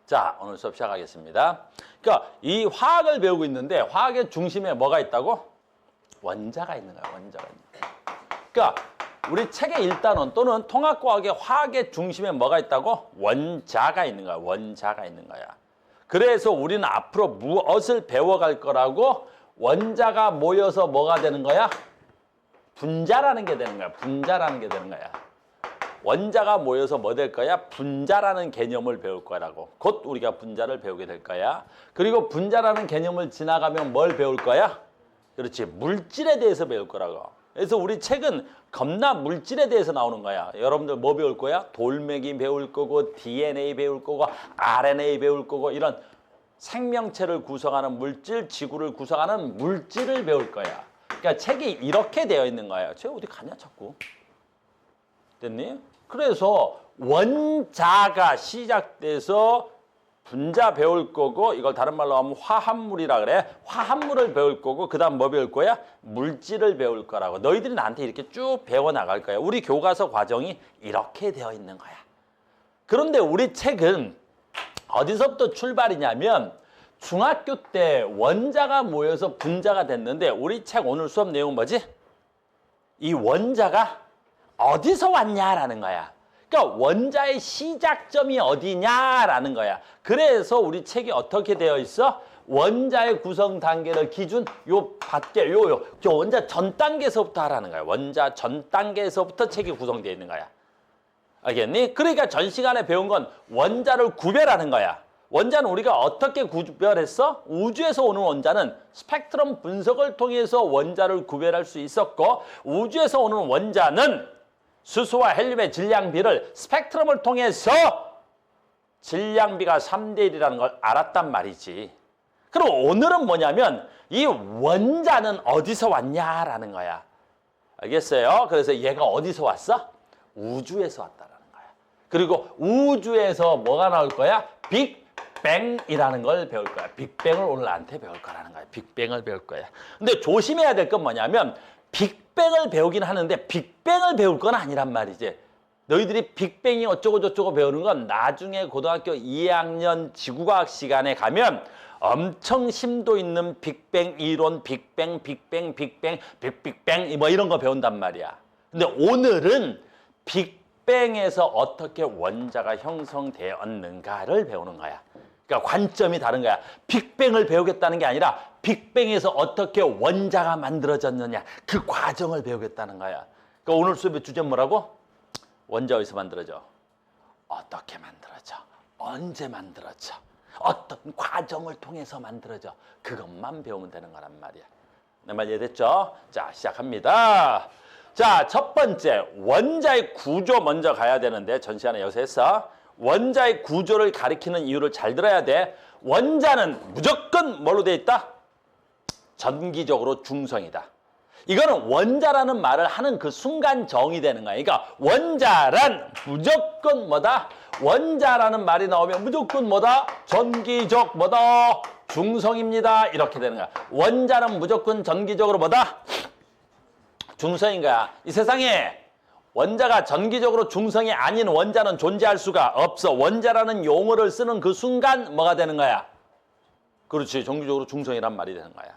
자, 오늘 수업 시작하겠습니다. 그러니까 이 화학을 배우고 있는데 화학의 중심에 뭐가 있다고? 원자가 있는 거야, 원자가 있는 거야. 그러니까 우리 책의 1단원 또는 통합과학의 화학의 중심에 뭐가 있다고? 원자가 있는 거야, 원자가 있는 거야. 그래서 우리는 앞으로 무엇을 배워갈 거라고? 원자가 모여서 뭐가 되는 거야? 분자라는 게 되는 거야, 분자라는 게 되는 거야. 원자가 모여서 뭐 될 거야? 분자라는 개념을 배울 거라고. 곧 우리가 분자를 배우게 될 거야. 그리고 분자라는 개념을 지나가면 뭘 배울 거야? 그렇지, 물질에 대해서 배울 거라고. 그래서 우리 책은 겁나 물질에 대해서 나오는 거야. 여러분들 뭐 배울 거야? 돌멩이 배울 거고, DNA 배울 거고, RNA 배울 거고, 이런 생명체를 구성하는 물질, 지구를 구성하는 물질을 배울 거야. 그러니까 책이 이렇게 되어 있는 거야. 쟤 어디 가냐 자꾸. 됐니? 그래서 원자가 시작돼서 분자 배울 거고, 이걸 다른 말로 하면 화합물이라 그래. 화합물을 배울 거고, 그 다음 뭐 배울 거야? 물질을 배울 거라고. 너희들이 나한테 이렇게 쭉 배워나갈 거야. 우리 교과서 과정이 이렇게 되어 있는 거야. 그런데 우리 책은 어디서부터 출발이냐면 중학교 때 원자가 모여서 분자가 됐는데, 우리 책 오늘 수업 내용은 뭐지? 이 원자가 어디서 왔냐라는 거야. 그러니까 원자의 시작점이 어디냐라는 거야. 그래서 우리 책이 어떻게 되어 있어? 원자의 구성 단계를 기준 요 밖에 요 원자 전 단계에서부터 하라는 거야. 원자 전 단계에서부터 책이 구성되어 있는 거야. 알겠니? 그러니까 전 시간에 배운 건 원자를 구별하는 거야. 원자는 우리가 어떻게 구별했어? 우주에서 오는 원자는 스펙트럼 분석을 통해서 원자를 구별할 수 있었고, 우주에서 오는 원자는 수소와 헬륨의 질량비를 스펙트럼을 통해서 질량비가 3대 1이라는 걸 알았단 말이지. 그럼 오늘은 뭐냐면 이 원자는 어디서 왔냐라는 거야. 알겠어요? 그래서 얘가 어디서 왔어? 우주에서 왔다라는 거야. 그리고 우주에서 뭐가 나올 거야? 빅뱅이라는 걸 배울 거야. 빅뱅을 오늘 나한테 배울 거라는 거야. 빅뱅을 배울 거야. 근데 조심해야 될 건 뭐냐면 빅뱅을 배우긴 하는데 빅뱅을 배울 건 아니란 말이지. 너희들이 빅뱅이 어쩌고 저쩌고 배우는 건 나중에 고등학교 2학년 지구과학 시간에 가면 엄청 심도 있는 빅뱅 이론, 빅뱅 뭐 이런 거 배운단 말이야. 근데 오늘은 빅뱅에서 어떻게 원자가 형성되었는가를 배우는 거야. 그러니까 관점이 다른 거야. 빅뱅을 배우겠다는 게 아니라 빅뱅에서 어떻게 원자가 만들어졌느냐, 그 과정을 배우겠다는 거야. 그러니까 오늘 수업의 주제는 뭐라고? 원자 어디서 만들어져? 어떻게 만들어져? 언제 만들어져? 어떤 과정을 통해서 만들어져? 그것만 배우면 되는 거란 말이야. 내 말 이해됐죠? 자, 시작합니다. 자, 첫 번째 원자의 구조 먼저 가야 되는데 전 시간에 여기서 했어. 원자의 구조를 가리키는 이유를 잘 들어야 돼. 원자는 무조건 뭘로 돼 있다? 전기적으로 중성이다. 이거는 원자라는 말을 하는 그 순간 정의 되는 거야. 그러니까 원자란 무조건 뭐다? 원자라는 말이 나오면 무조건 뭐다? 전기적 뭐다? 중성입니다. 이렇게 되는 거야. 원자는 무조건 전기적으로 뭐다? 중성인 거야. 이 세상에 원자가 전기적으로 중성이 아닌 원자는 존재할 수가 없어. 원자라는 용어를 쓰는 그 순간 뭐가 되는 거야? 그렇지, 전기적으로 중성이란 말이 되는 거야.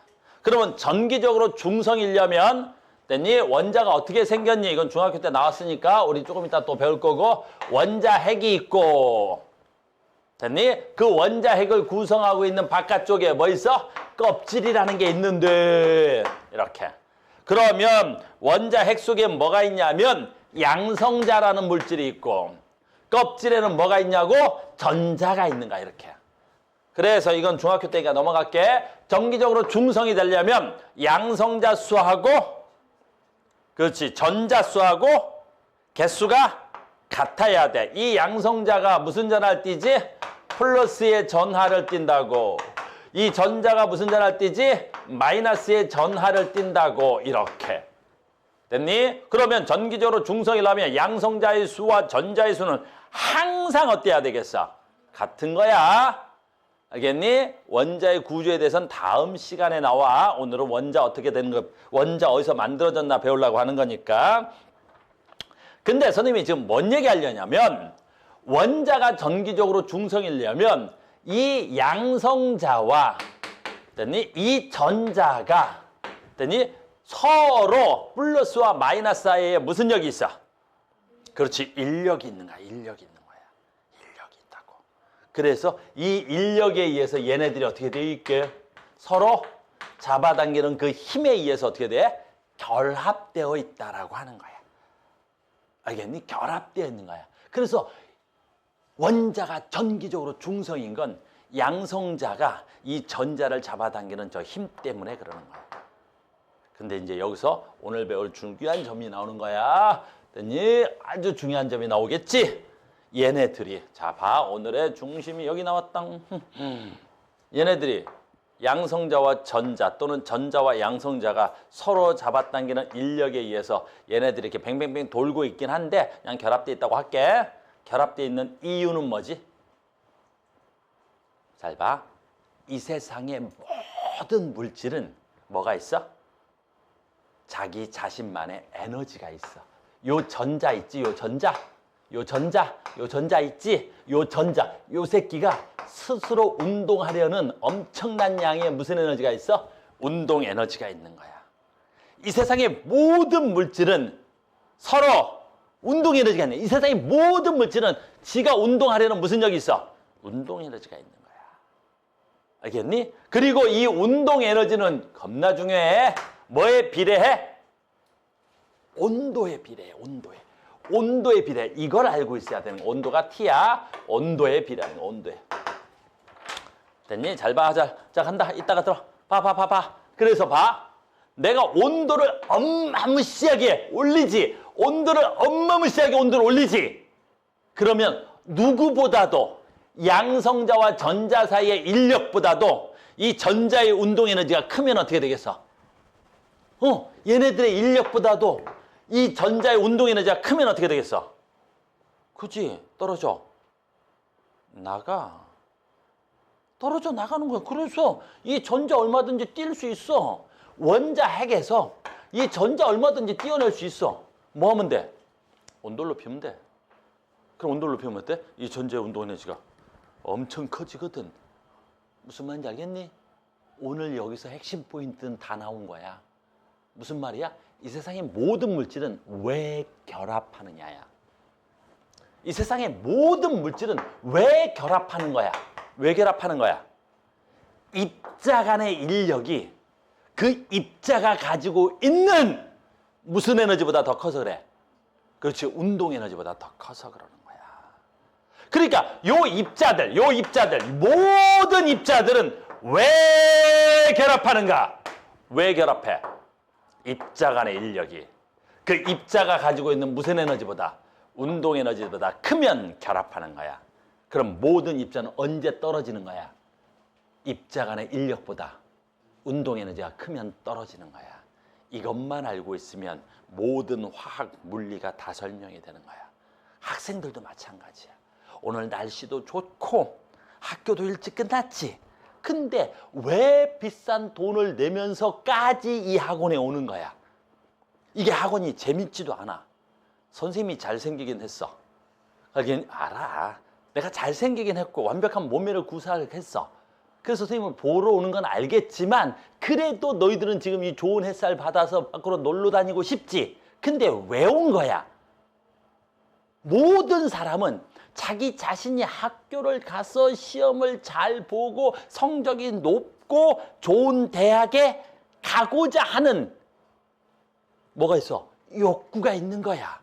그러면 전기적으로 중성이려면 됐니? 원자가 어떻게 생겼니? 이건 중학교 때 나왔으니까 우리 조금 이따 또 배울 거고, 원자핵이 있고, 됐니? 그 원자핵을 구성하고 있는 바깥쪽에 뭐 있어? 껍질이라는 게 있는데, 이렇게. 그러면 원자핵 속에 뭐가 있냐면 양성자라는 물질이 있고, 껍질에는 뭐가 있냐고? 전자가 있는 거야, 이렇게. 그래서 이건 중학교 때니까 넘어갈게. 전기적으로 중성이 되려면 양성자 수하고, 그렇지, 전자 수하고 개수가 같아야 돼. 이 양성자가 무슨 전하를 띠지? 플러스의 전하를 띈다고. 이 전자가 무슨 전하를 띠지? 마이너스의 전하를 띈다고. 이렇게. 됐니? 그러면 전기적으로 중성이라면 양성자의 수와 전자의 수는 항상 어때야 되겠어? 같은 거야. 알겠니? 원자의 구조에 대해서는 다음 시간에 나와. 오늘은 원자 어떻게 되는 거, 원자 어디서 만들어졌나 배우려고 하는 거니까. 근데 선생님이 지금 뭔 얘기 하려냐면 원자가 전기적으로 중성이려면 이 양성자와 이 전자가 서로 플러스와 마이너스 사이에 무슨 역이 있어? 그렇지, 인력이 있는 거야. 인력이 있는 거야. 인력이 있다고. 그래서 이 인력에 의해서 얘네들이 어떻게 되어 있게? 서로 잡아당기는 그 힘에 의해서 어떻게 돼? 결합되어 있다라고 하는 거야. 알겠니? 결합되어 있는 거야. 그래서 원자가 전기적으로 중성인 건 양성자가 이 전자를 잡아당기는 저 힘 때문에 그러는 거야. 근데 이제 여기서 오늘 배울 중요한 점이 나오는 거야. 됐니? 아주 중요한 점이 나오겠지? 얘네들이, 자, 봐. 오늘의 중심이 여기 나왔다. 얘네들이 양성자와 전자 또는 전자와 양성자가 서로 잡아당기는 인력에 의해서 얘네들이 이렇게 뱅뱅뱅 돌고 있긴 한데 그냥 결합되어 있다고 할게. 결합되어 있는 이유는 뭐지? 잘 봐. 이 세상의 모든 물질은 뭐가 있어? 자기 자신만의 에너지가 있어. 요 전자 있지? 요 전자. 요 전자. 요 전자 있지? 요 전자. 요 새끼가 스스로 운동하려는 엄청난 양의 무슨 에너지가 있어? 운동 에너지가 있는 거야. 이 세상의 모든 물질은 서로 운동 에너지가 있네. 이 세상의 모든 물질은 지가 운동하려는 무슨 역이 있어? 운동 에너지가 있는 거야. 알겠니? 그리고 이 운동 에너지는 겁나 중요해. 뭐에 비례해? 온도에 비례해. 온도에. 온도에 비례해. 이걸 알고 있어야 되는 거야. 온도가 T야. 온도에 비례하는 거야. 온도에. 됐니? 잘 봐. 자, 간다. 이따가 들어. 봐. 그래서 봐. 내가 온도를 어마무시하게 올리지. 온도를 어마무시하게 온도를 올리지. 그러면 누구보다도 양성자와 전자 사이의 인력보다도 이 전자의 운동 에너지가 크면 어떻게 되겠어? 얘네들의 인력보다도 이 전자의 운동 에너지가 크면 어떻게 되겠어? 그치? 떨어져. 떨어져 나가는 거야. 그래서 이 전자 얼마든지 뛸 수 있어. 원자 핵에서 이 전자 얼마든지 띄어낼 수 있어. 뭐 하면 돼? 온도를 높이면 돼. 그럼 온도를 높이면 어때? 이 전자의 운동 에너지가 엄청 커지거든. 무슨 말인지 알겠니? 오늘 여기서 핵심 포인트는 다 나온 거야. 무슨 말이야? 이 세상의 모든 물질은 왜 결합하느냐야. 이 세상의 모든 물질은 왜 결합하는 거야? 왜 결합하는 거야? 입자 간의 인력이 그 입자가 가지고 있는 무슨 에너지보다 더 커서 그래? 그렇지, 운동 에너지보다 더 커서 그러는 거야. 그러니까 요 입자들, 모든 입자들은 왜 결합하는가? 왜 결합해? 입자 간의 인력이 그 입자가 가지고 있는 무슨 에너지보다, 운동 에너지보다 크면 결합하는 거야. 그럼 모든 입자는 언제 떨어지는 거야? 입자 간의 인력보다 운동 에너지가 크면 떨어지는 거야. 이것만 알고 있으면 모든 화학, 물리가 다 설명이 되는 거야. 학생들도 마찬가지야. 오늘 날씨도 좋고 학교도 일찍 끝났지. 근데 왜 비싼 돈을 내면서까지 이 학원에 오는 거야? 이게 학원이 재밌지도 않아. 선생님이 잘생기긴 했어. 알아. 내가 잘생기긴 했고 완벽한 몸매를 구사했어. 그래서 선생님을 보러 오는 건 알겠지만 그래도 너희들은 지금 이 좋은 햇살 받아서 밖으로 놀러 다니고 싶지. 근데 왜 온 거야? 모든 사람은 자기 자신이 학교를 가서 시험을 잘 보고 성적이 높고 좋은 대학에 가고자 하는 뭐가 있어? 욕구가 있는 거야.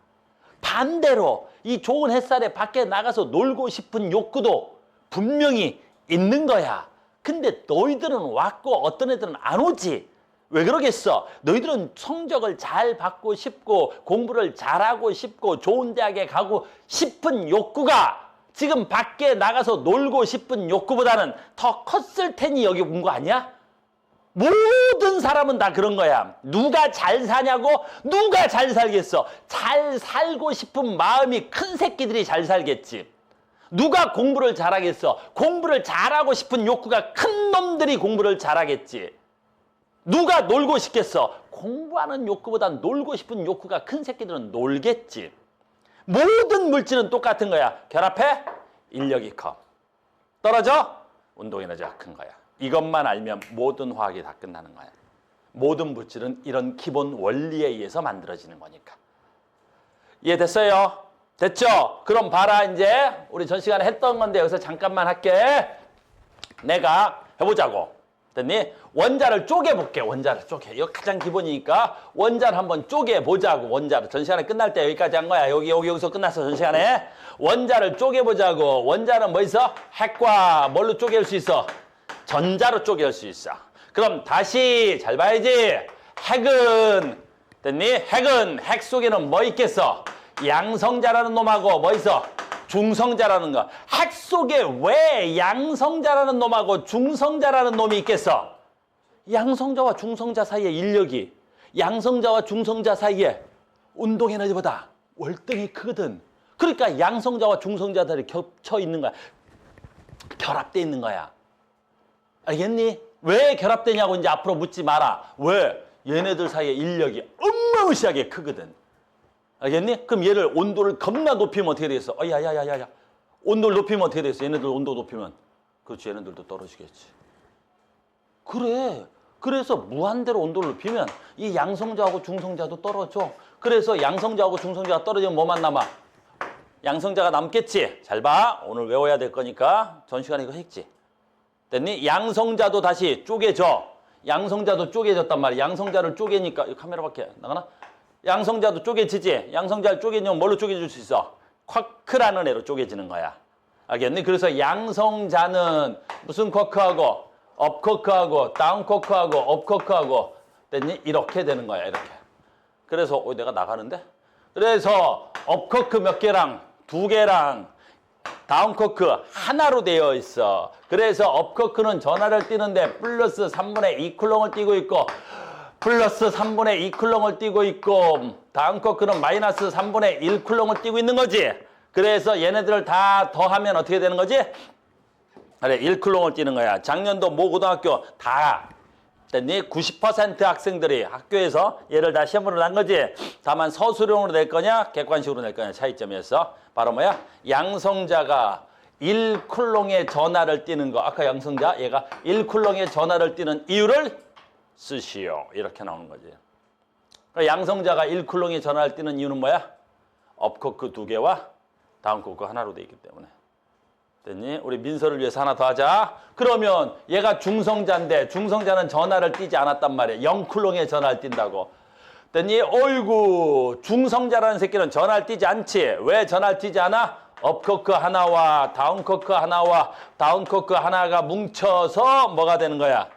반대로 이 좋은 햇살에 밖에 나가서 놀고 싶은 욕구도 분명히 있는 거야. 근데 너희들은 왔고 어떤 애들은 안 오지. 왜 그러겠어? 너희들은 성적을 잘 받고 싶고 공부를 잘하고 싶고 좋은 대학에 가고 싶은 욕구가 지금 밖에 나가서 놀고 싶은 욕구보다는 더 컸을 테니 여기 온 거 아니야? 모든 사람은 다 그런 거야. 누가 잘 사냐고? 누가 잘 살겠어? 잘 살고 싶은 마음이 큰 새끼들이 잘 살겠지. 누가 공부를 잘하겠어? 공부를 잘하고 싶은 욕구가 큰 놈들이 공부를 잘하겠지. 누가 놀고 싶겠어? 공부하는 욕구보다 놀고 싶은 욕구가 큰 새끼들은 놀겠지. 모든 물질은 똑같은 거야. 결합해? 인력이 커. 떨어져? 운동 에너지가 큰 거야. 이것만 알면 모든 화학이 다 끝나는 거야. 모든 물질은 이런 기본 원리에 의해서 만들어지는 거니까. 이해됐어요? 됐죠? 그럼 봐라. 이제 우리 전 시간에 했던 건데 여기서 잠깐만 할게. 내가 해보자고. 됐니? 원자를 쪼개볼게. 원자를 쪼개. 이거 가장 기본이니까 원자를 한번 쪼개보자고. 원자를. 전 시간에 끝날 때 여기까지 한 거야. 여기서 끝났어. 전 시간에. 원자를 쪼개보자고. 원자는 뭐 있어? 핵과 뭘로 쪼갤 수 있어? 전자로 쪼갤 수 있어. 그럼 다시 잘 봐야지. 핵은 됐니? 핵 속에는 뭐 있겠어? 양성자라는 놈하고 뭐 있어? 중성자라는 거. 핵 속에 왜 양성자라는 놈하고 중성자라는 놈이 있겠어? 양성자와 중성자 사이에 인력이, 양성자와 중성자 사이에 운동 에너지보다 월등히 크거든. 그러니까 양성자와 중성자들이 겹쳐 있는 거야. 결합돼 있는 거야. 알겠니? 왜 결합되냐고 이제 앞으로 묻지 마라. 왜? 얘네들 사이에 인력이 어마무시하게 크거든. 알겠니? 그럼 얘를 온도를 겁나 높이면 어떻게 되겠어? 야야야야야. 온도를 높이면 어떻게 되겠어? 얘네들 온도 높이면. 그렇지, 얘네들도 떨어지겠지. 그래. 그래서 무한대로 온도를 높이면 이 양성자하고 중성자도 떨어져. 그래서 양성자하고 중성자가 떨어지면 뭐만 남아? 양성자가 남겠지. 잘 봐. 오늘 외워야 될 거니까 전 시간에 이거 했지. 됐니? 양성자도 다시 쪼개져. 양성자도 쪼개졌단 말이야. 양성자를 쪼개니까 이 카메라 밖에 나가나? 양성자도 쪼개지지. 양성자를 쪼개면 뭘로 쪼개질 수 있어? 쿼크라는 애로 쪼개지는 거야. 알겠니? 그래서 양성자는 무슨 쿼크하고 업쿼크하고 다운쿼크하고 업쿼크하고 됐니? 이렇게 되는 거야. 이렇게. 그래서 내가 나가는데? 그래서 업쿼크 몇 개랑 두 개랑 다운쿼크 하나로 되어 있어. 그래서 업쿼크는 전하를 띠는데 플러스 3분의 2 쿨롱을 띠고 있고 플러스 3분의 2 쿨롱을 띠고 있고 다운쿼크는 마이너스 3분의 1 쿨롱을 띠고 있는 거지. 그래서 얘네들을 다 더하면 어떻게 되는 거지? 그래, 1 쿨롱을 띠는 거야. 작년도 모 고등학교 다 됐니? 90% 학생들이 학교에서 얘를 다 시험으로 난 거지. 다만 서술형으로 낼 거냐 객관식으로 낼 거냐 차이점이었어. 바로 뭐야? 양성자가 1 쿨롱의 전하를 띠는 거. 아까 양성자 얘가 1 쿨롱의 전하를 띠는 이유를 쓰시오. 이렇게 나오는 거지. 그러니까 양성자가 1 쿨롱의 전하를 띠는 이유는 뭐야? 업쿼크 2개와 다운쿼크 하나로 돼 있기 때문에. 됐니? 우리 민서를 위해서 하나 더 하자. 그러면 얘가 중성자인데 중성자는 전하를 띠지 않았단 말이야. 0 쿨롱의 전하를 띈다고. 됐니? 어이구, 중성자라는 새끼는 전하를 띠지 않지. 왜 전하를 띠지 않아? 업쿼크 하나와 다운쿼크 하나와 다운쿼크 하나가 뭉쳐서 뭐가 되는 거야?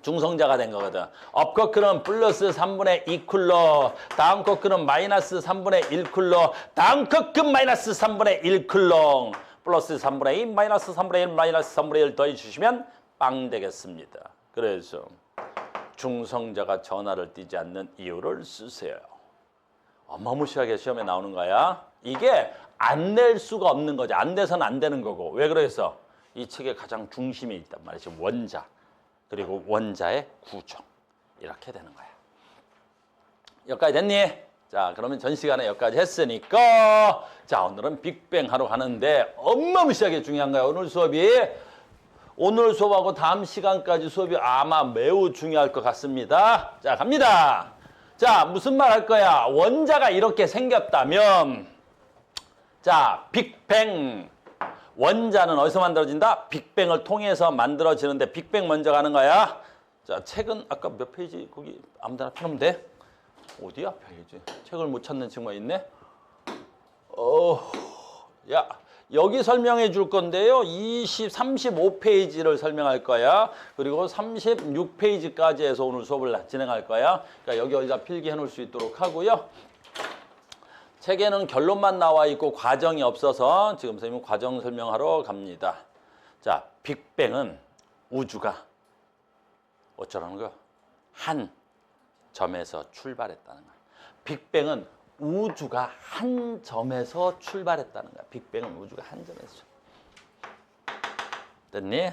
중성자가 된 거거든. 업쿼크는 플러스 3분의 2 쿨러, 다운쿼크는 마이너스 3분의 1 쿨러, 다운쿼크 마이너스 3분의 1 쿨러, 플러스 3분의 2, 마이너스 3분의 1, 마이너스 3분의 1 더해주시면 빵 되겠습니다. 그래서 중성자가 전하를 띠지 않는 이유를 쓰세요. 어마무시하게 시험에 나오는 거야. 이게 안 낼 수가 없는 거지. 안 돼서는 안 되는 거고. 왜 그래서? 이 책의 가장 중심에 있단 말이지. 원자. 그리고 원자의 구조. 이렇게 되는 거야. 여기까지 됐니? 자, 그러면 전 시간에 여기까지 했으니까 자, 오늘은 빅뱅 하러 가는데 어마무시하게 중요한 거야. 오늘 수업이. 오늘 수업하고 다음 시간까지 수업이 아마 매우 중요할 것 같습니다. 자, 갑니다. 자, 무슨 말 할 거야? 원자가 이렇게 생겼다면 자, 빅뱅. 원자는 어디서 만들어진다? 빅뱅을 통해서 만들어지는데 빅뱅 먼저 가는 거야. 자, 책은 아까 몇 페이지 거기 아무 데나 펴놓으면 돼. 어디야 페이지? 책을 못 찾는 친구가 있네. 야, 여기 설명해 줄 건데요. 35페이지를 설명할 거야. 그리고 36페이지까지 해서 오늘 수업을 진행할 거야. 그러니까 여기 어디다 필기해 놓을 수 있도록 하고요. 책에는 결론만 나와 있고 과정이 없어서 지금 선생님 과정 설명하러 갑니다. 자, 빅뱅은 우주가 어쩌라는 거야? 한 점에서 출발했다는 거야. 빅뱅은 우주가 한 점에서 출발했다는 거야. 빅뱅은 우주가 한 점에서. 됐니?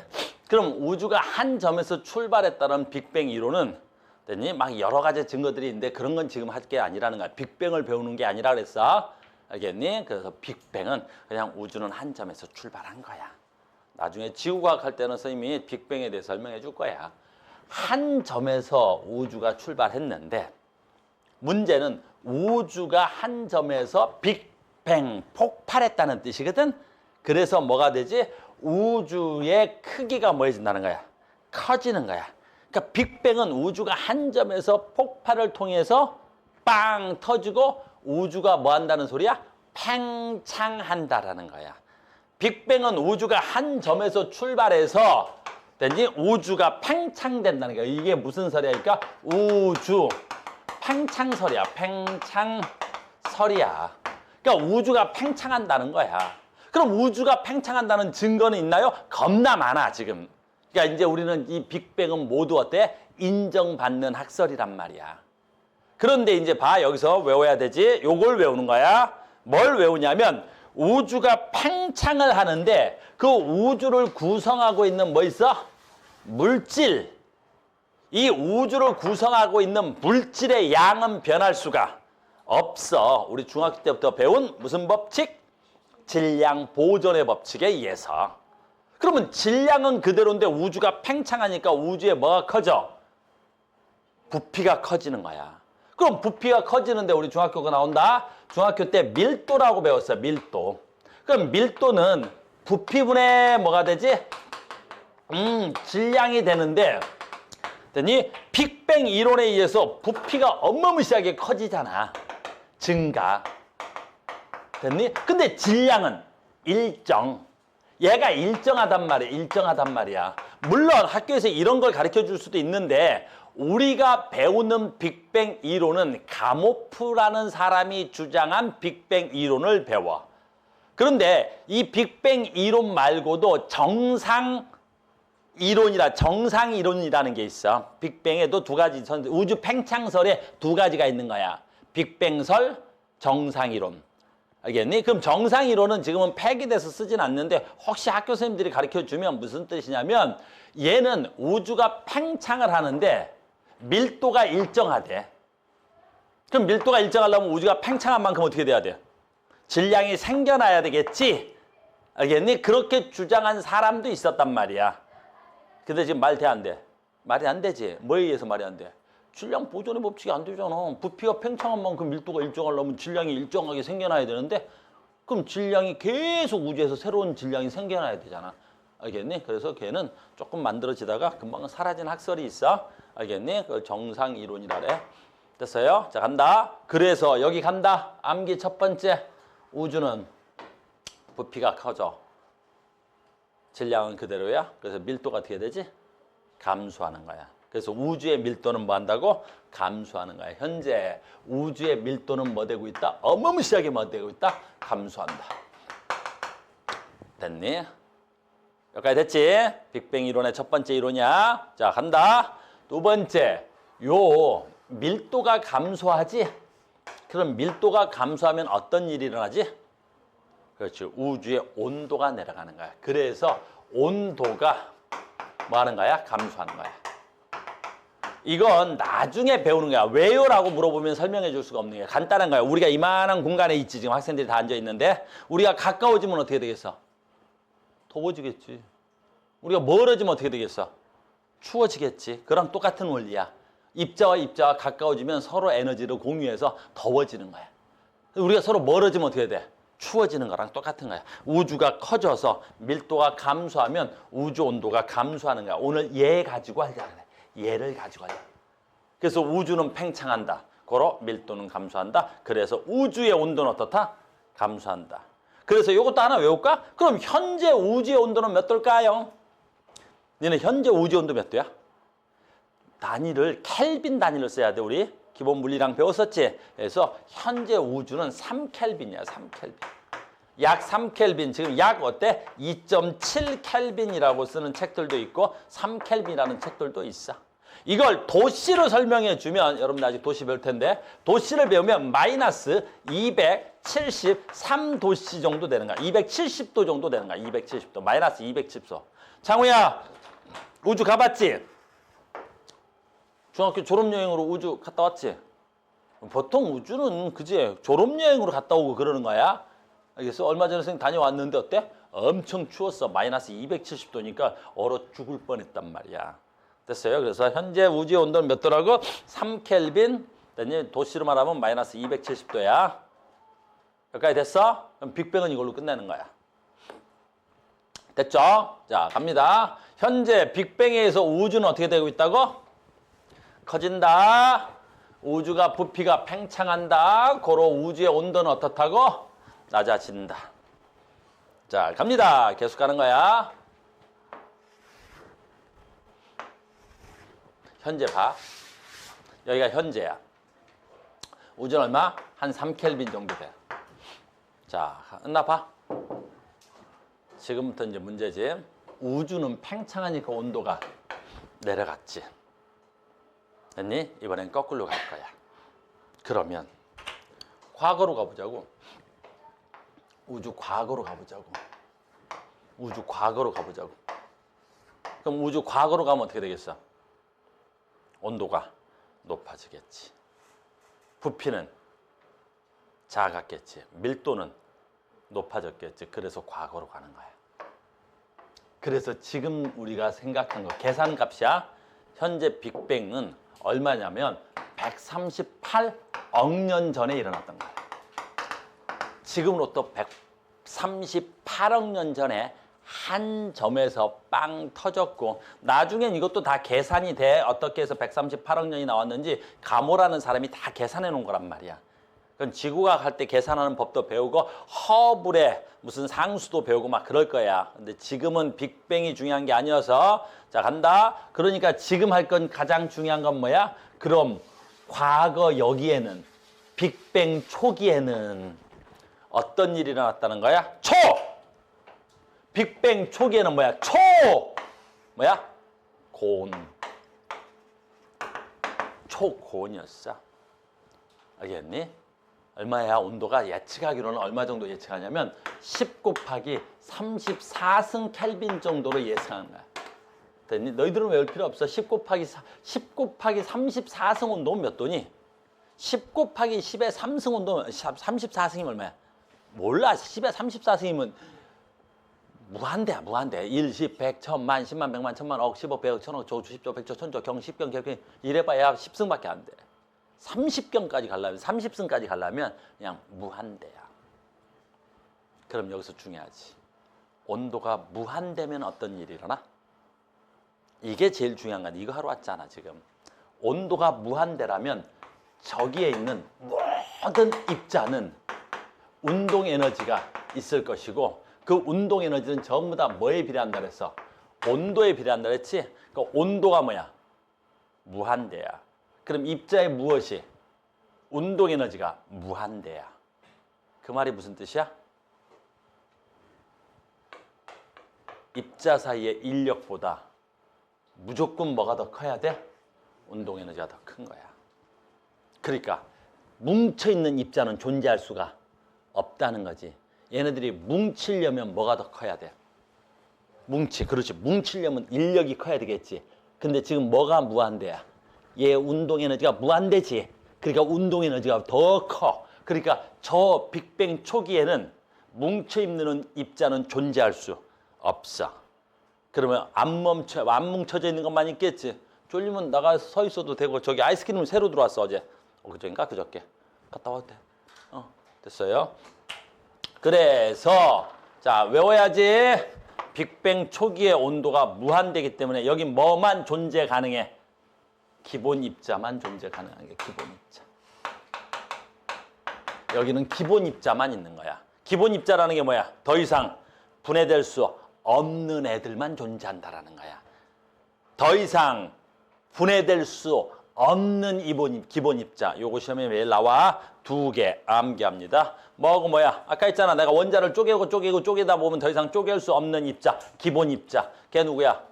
그럼 우주가 한 점에서 출발했다는 빅뱅 이론은 됐니? 막 여러 가지 증거들이 있는데 그런 건 지금 할 게 아니라는 거야. 빅뱅을 배우는 게 아니라 그랬어. 알겠니? 그래서 빅뱅은 그냥 우주는 한 점에서 출발한 거야. 나중에 지구과학 할 때는 선생님이 빅뱅에 대해서 설명해 줄 거야. 한 점에서 우주가 출발했는데 문제는 우주가 한 점에서 빅뱅, 폭발했다는 뜻이거든. 그래서 뭐가 되지? 우주의 크기가 뭐해진다는 거야? 커지는 거야. 그러니까 빅뱅은 우주가 한 점에서 폭발을 통해서 빵 터지고 우주가 뭐 한다는 소리야? 팽창한다라는 거야. 빅뱅은 우주가 한 점에서 출발해서 됐니? 우주가 팽창된다는 거야. 이게 무슨 설이야? 우주 팽창설이야. 팽창설이야. 그러니까 우주가 팽창한다는 거야. 그럼 우주가 팽창한다는 증거는 있나요? 겁나 많아 지금. 그러니까 이제 우리는 이 빅뱅은 모두 어때? 인정받는 학설이란 말이야. 그런데 이제 봐, 여기서 외워야 되지. 요걸 외우는 거야. 뭘 외우냐면 우주가 팽창을 하는데 그 우주를 구성하고 있는 뭐 있어? 물질. 이 우주를 구성하고 있는 물질의 양은 변할 수가 없어. 우리 중학교 때부터 배운 무슨 법칙? 질량 보존의 법칙에 의해서. 그러면 질량은 그대로인데 우주가 팽창하니까 우주의 뭐가 커져? 부피가 커지는 거야. 그럼 부피가 커지는데 우리 중학교가 나온다. 중학교 때 밀도라고 배웠어요. 밀도. 그럼 밀도는 부피분의 뭐가 되지? 질량이 되는데 됐니? 빅뱅 이론에 의해서 부피가 어마무시하게 커지잖아. 증가. 됐니? 근데 질량은 일정. 얘가 일정하단 말이야. 일정하단 말이야. 물론 학교에서 이런 걸 가르쳐 줄 수도 있는데 우리가 배우는 빅뱅 이론은 가모프라는 사람이 주장한 빅뱅 이론을 배워. 그런데 이 빅뱅 이론 말고도 정상 이론이라는 게 있어. 빅뱅에도 두 가지, 우주 팽창설에 두 가지가 있는 거야. 빅뱅설, 정상이론. 알겠니? 그럼 정상이론은 지금은 폐기돼서 쓰진 않는데 혹시 학교 선생님들이 가르쳐주면 무슨 뜻이냐면 얘는 우주가 팽창을 하는데 밀도가 일정하대. 그럼 밀도가 일정하려면 우주가 팽창한 만큼 어떻게 돼야 돼? 질량이 생겨나야 되겠지? 알겠니? 그렇게 주장한 사람도 있었단 말이야. 근데 지금 말 돼, 안 돼? 말이 안 되지. 뭐에 의해서 말이 안 돼? 질량 보존의 법칙이 안 되잖아. 부피가 팽창한 만큼 밀도가 일정하려면 질량이 일정하게 생겨나야 되는데 그럼 질량이 계속 우주에서 새로운 질량이 생겨나야 되잖아. 알겠니? 그래서 걔는 조금 만들어지다가 금방 사라진 학설이 있어. 알겠니? 그걸 정상이론이라래. 됐어요? 자, 간다. 그래서 여기 간다. 암기 첫 번째. 우주는 부피가 커져. 질량은 그대로야. 그래서 밀도가 어떻게 되지? 감소하는 거야. 그래서 우주의 밀도는 뭐 한다고? 감소하는 거야. 현재 우주의 밀도는 뭐 되고 있다? 어마무시하게 뭐 되고 있다? 감소한다. 됐니? 여기까지 됐지? 빅뱅 이론의 첫 번째 이론이야. 자, 간다. 두 번째. 요 밀도가 감소하지? 그럼 밀도가 감소하면 어떤 일이 일어나지? 그렇지. 우주의 온도가 내려가는 거야. 그래서 온도가 뭐 하는 거야? 감소하는 거야. 이건 나중에 배우는 거야. 왜요? 라고 물어보면 설명해 줄 수가 없는 거야. 간단한 거야. 우리가 이만한 공간에 있지. 지금 학생들이 다 앉아 있는데 우리가 가까워지면 어떻게 되겠어? 더워지겠지. 우리가 멀어지면 어떻게 되겠어? 추워지겠지. 그랑 똑같은 원리야. 입자와 입자가 가까워지면 서로 에너지를 공유해서 더워지는 거야. 우리가 서로 멀어지면 어떻게 돼? 추워지는 거랑 똑같은 거야. 우주가 커져서 밀도가 감소하면 우주 온도가 감소하는 거야. 오늘 얘 가지고 하자 그래. 얘를 가지고 하자. 그래서 우주는 팽창한다. 고로 밀도는 감소한다. 그래서 우주의 온도는 어떻다? 감소한다. 그래서 이것도 하나 외울까? 그럼 현재 우주의 온도는 몇 도일까요? 너는 현재 우주 온도 몇 도야? 단위를 켈빈 단위를 써야 돼. 우리 기본 물리랑 배웠었지? 그래서 현재 우주는 3켈빈이야. 3켈빈. 약 3켈빈. 지금 약 어때? 2.7켈빈이라고 쓰는 책들도 있고 3켈빈이라는 책들도 있어. 이걸 도시로 설명해 주면 여러분들 아직 도시 배울 텐데 도시를 배우면 마이너스 273도씨 정도 되는 거야. 270도 정도 되는 거야. 270도. 마이너스 270도. 창우야, 우주 가봤지? 중학교 졸업여행으로 우주 갔다 왔지? 보통 우주는 그지 졸업여행으로 갔다 오고 그러는 거야. 알겠어? 얼마 전에 선생님 다녀왔는데 어때? 엄청 추웠어. 마이너스 270도니까 얼어 죽을 뻔했단 말이야. 됐어요? 그래서 현재 우주의 온도는 몇 도라고? 3켈빈. 도시로 말하면 마이너스 270도야. 여기까지 됐어? 그럼 빅뱅은 이걸로 끝내는 거야. 됐죠? 자, 갑니다. 현재 빅뱅에 의해서 우주는 어떻게 되고 있다고? 커진다. 우주가 부피가 팽창한다. 고로 우주의 온도는 어떻다고? 낮아진다. 자, 갑니다. 계속 가는 거야. 현재 봐. 여기가 현재야. 우주는 얼마? 한 3켈빈 정도 돼. 자, 끝나 봐. 지금부터 이제 문제지. 우주는 팽창하니까 온도가 내려갔지. 됐니? 이번엔 거꾸로 갈 거야. 그러면 과거로 가보자고. 우주 과거로 가보자고. 우주 과거로 가보자고. 그럼 우주 과거로 가면 어떻게 되겠어? 온도가 높아지겠지. 부피는 작았겠지. 밀도는 높아졌겠지. 그래서 과거로 가는 거야. 그래서 지금 우리가 생각한 거 계산값이야. 현재 빅뱅은 얼마냐면 138억 년 전에 일어났던 거야. 지금으로부터 138억 년 전에 한 점에서 빵 터졌고 나중엔 이것도 다 계산이 돼. 어떻게 해서 138억 년이 나왔는지 가모라는 사람이 다 계산해 놓은 거란 말이야. 그건 지구과학 때 계산하는 법도 배우고 허블의 무슨 상수도 배우고 막 그럴 거야. 근데 지금은 빅뱅이 중요한 게 아니어서 자 간다. 그러니까 지금 할 건 가장 중요한 건 뭐야? 그럼 과거 여기에는 빅뱅 초기에는 어떤 일이 일어났다는 거야? 빅뱅 초기에는 뭐야? 뭐야? 초고온이었어. 알겠니? 얼마야? 온도가 예측하기로는 얼마 정도 예측하냐면 10 곱하기 34승 켈빈 정도로 예상한 거야. 됐니? 너희들은 외울 필요 없어. 10 곱하기 34승 온도면 몇 도니? 10 곱하기 10의 3승 온도면 34승이면 얼마야? 몰라. 10의 34승이면 무한대야, 무한대. 1, 10, 100, 1000만, 10만, 100만, 1000만, 억, 10억, 100억, 1000억, 조, 10조, 100조, 1000조, 경, 10경, 경, 이래봐야 10승밖에 안 돼. 30경까지 가려면, 30승까지 가려면 그냥 무한대야. 그럼 여기서 중요하지. 온도가 무한대면 어떤 일이 일어나? 이게 제일 중요한 건 이거 하러 왔잖아, 지금. 온도가 무한대라면 저기에 있는 모든 입자는 운동 에너지가 있을 것이고 그 운동 에너지는 전부 다 뭐에 비례한다 그랬어? 온도에 비례한다 그랬지? 그 온도가 뭐야? 무한대야. 그럼 입자의 무엇이? 운동 에너지가 무한대야. 그 말이 무슨 뜻이야? 입자 사이의 인력보다 무조건 뭐가 더 커야 돼? 운동 에너지가 더 큰 거야. 그러니까 뭉쳐있는 입자는 존재할 수가 없다는 거지. 얘네들이 뭉치려면 뭐가 더 커야 돼? 그렇지. 뭉치려면 인력이 커야 되겠지. 근데 지금 뭐가 무한대야? 얘 운동 에너지가 무한대지. 그러니까 운동 에너지가 더 커. 그러니까 저 빅뱅 초기에는 뭉쳐있는 입자는 존재할 수 없어. 그러면 안 뭉쳐져 있는 것만 있겠지. 쫄리면 나가서 서 있어도 되고 저기 아이스크림 새로 들어왔어 어제. 그저인가 그저께. 갔다 와도 돼. 됐어요. 그래서 자 외워야지. 빅뱅 초기의 온도가 무한대이기 때문에 여기 뭐만 존재 가능해? 기본 입자만 존재 가능한 게 기본 입자. 여기는 기본 입자만 있는 거야. 기본 입자라는 게 뭐야? 더 이상 분해될 수 없는 애들만 존재한다라는 거야. 더 이상 분해될 수 없는 기본 입자. 요거 시험에 매일 나와. 2개 암기합니다. 뭐하고 뭐야? 아까 있잖아. 내가 원자를 쪼개다 보면 더 이상 쪼갤 수 없는 입자. 기본 입자. 걔 누구야?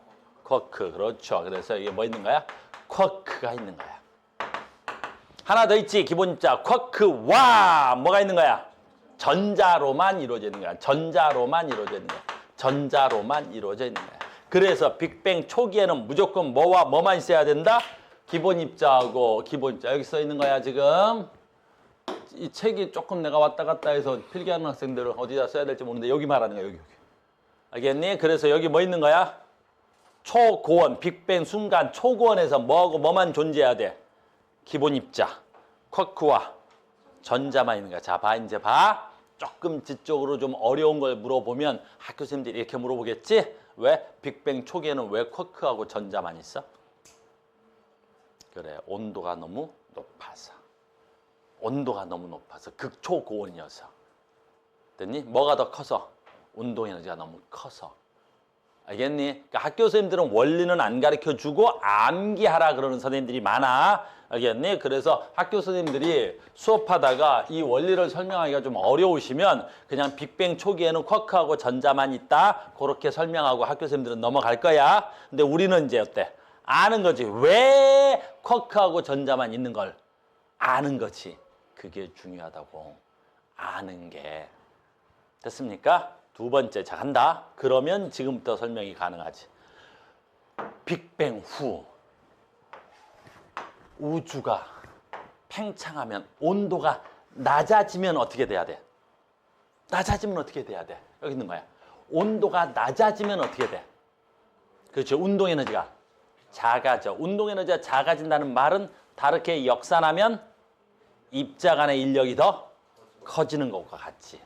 쿼크. 그렇죠. 그래서 이게 뭐 있는 거야? 쿼크가 있는 거야. 하나 더 있지. 기본 입자. 쿼크와 뭐가 있는 거야? 전자로만 이루어져 있는 거야. 전자로만 이루어져 있는 거야. 전자로만 이루어져 있는 거야. 그래서 빅뱅 초기에는 무조건 뭐와 뭐만 있어야 된다? 기본 입자하고 기본 입자. 여기 써 있는 거야, 지금. 이 책이 조금 내가 왔다 갔다 해서 필기하는 학생들은 어디다 써야 될지 모르는데 여기 말하는 거야. 여기. 알겠니? 그래서 여기 뭐 있는 거야? 초고원, 빅뱅 순간 초고원에서 뭐하고 뭐만 존재해야 돼? 기본 입자, 쿼크와 전자만 있는 거야. 자, 봐, 이제 봐. 조금 지적으로 좀 어려운 걸 물어보면 학교 선생님들이 이렇게 물어보겠지? 왜? 빅뱅 초기에는 왜 쿼크하고 전자만 있어? 그래, 온도가 너무 높아서. 온도가 너무 높아서, 극초고온이어서. 됐니? 뭐가 더 커서? 운동 에너지가 너무 커서. 알겠니? 그러니까 학교 선생님들은 원리는 안 가르쳐주고 암기하라 그러는 선생님들이 많아. 알겠니? 그래서 학교 선생님들이 수업하다가 이 원리를 설명하기가 좀 어려우시면 그냥 빅뱅 초기에는 쿼크하고 전자만 있다. 그렇게 설명하고 학교 선생님들은 넘어갈 거야. 근데 우리는 이제 어때? 아는 거지. 왜 쿼크하고 전자만 있는 걸 아는 거지. 그게 중요하다고. 아는 게. 됐습니까? 두 번째, 자, 간다. 그러면 지금부터 설명이 가능하지. 빅뱅 후 우주가 팽창하면 온도가 낮아지면 어떻게 돼야 돼? 낮아지면 어떻게 돼야 돼? 여기 있는 거야. 온도가 낮아지면 어떻게 돼? 그렇죠. 운동 에너지가 작아져. 운동 에너지가 작아진다는 말은 다르게 역산하면 입자 간의 인력이 더 커지는 것과 같지.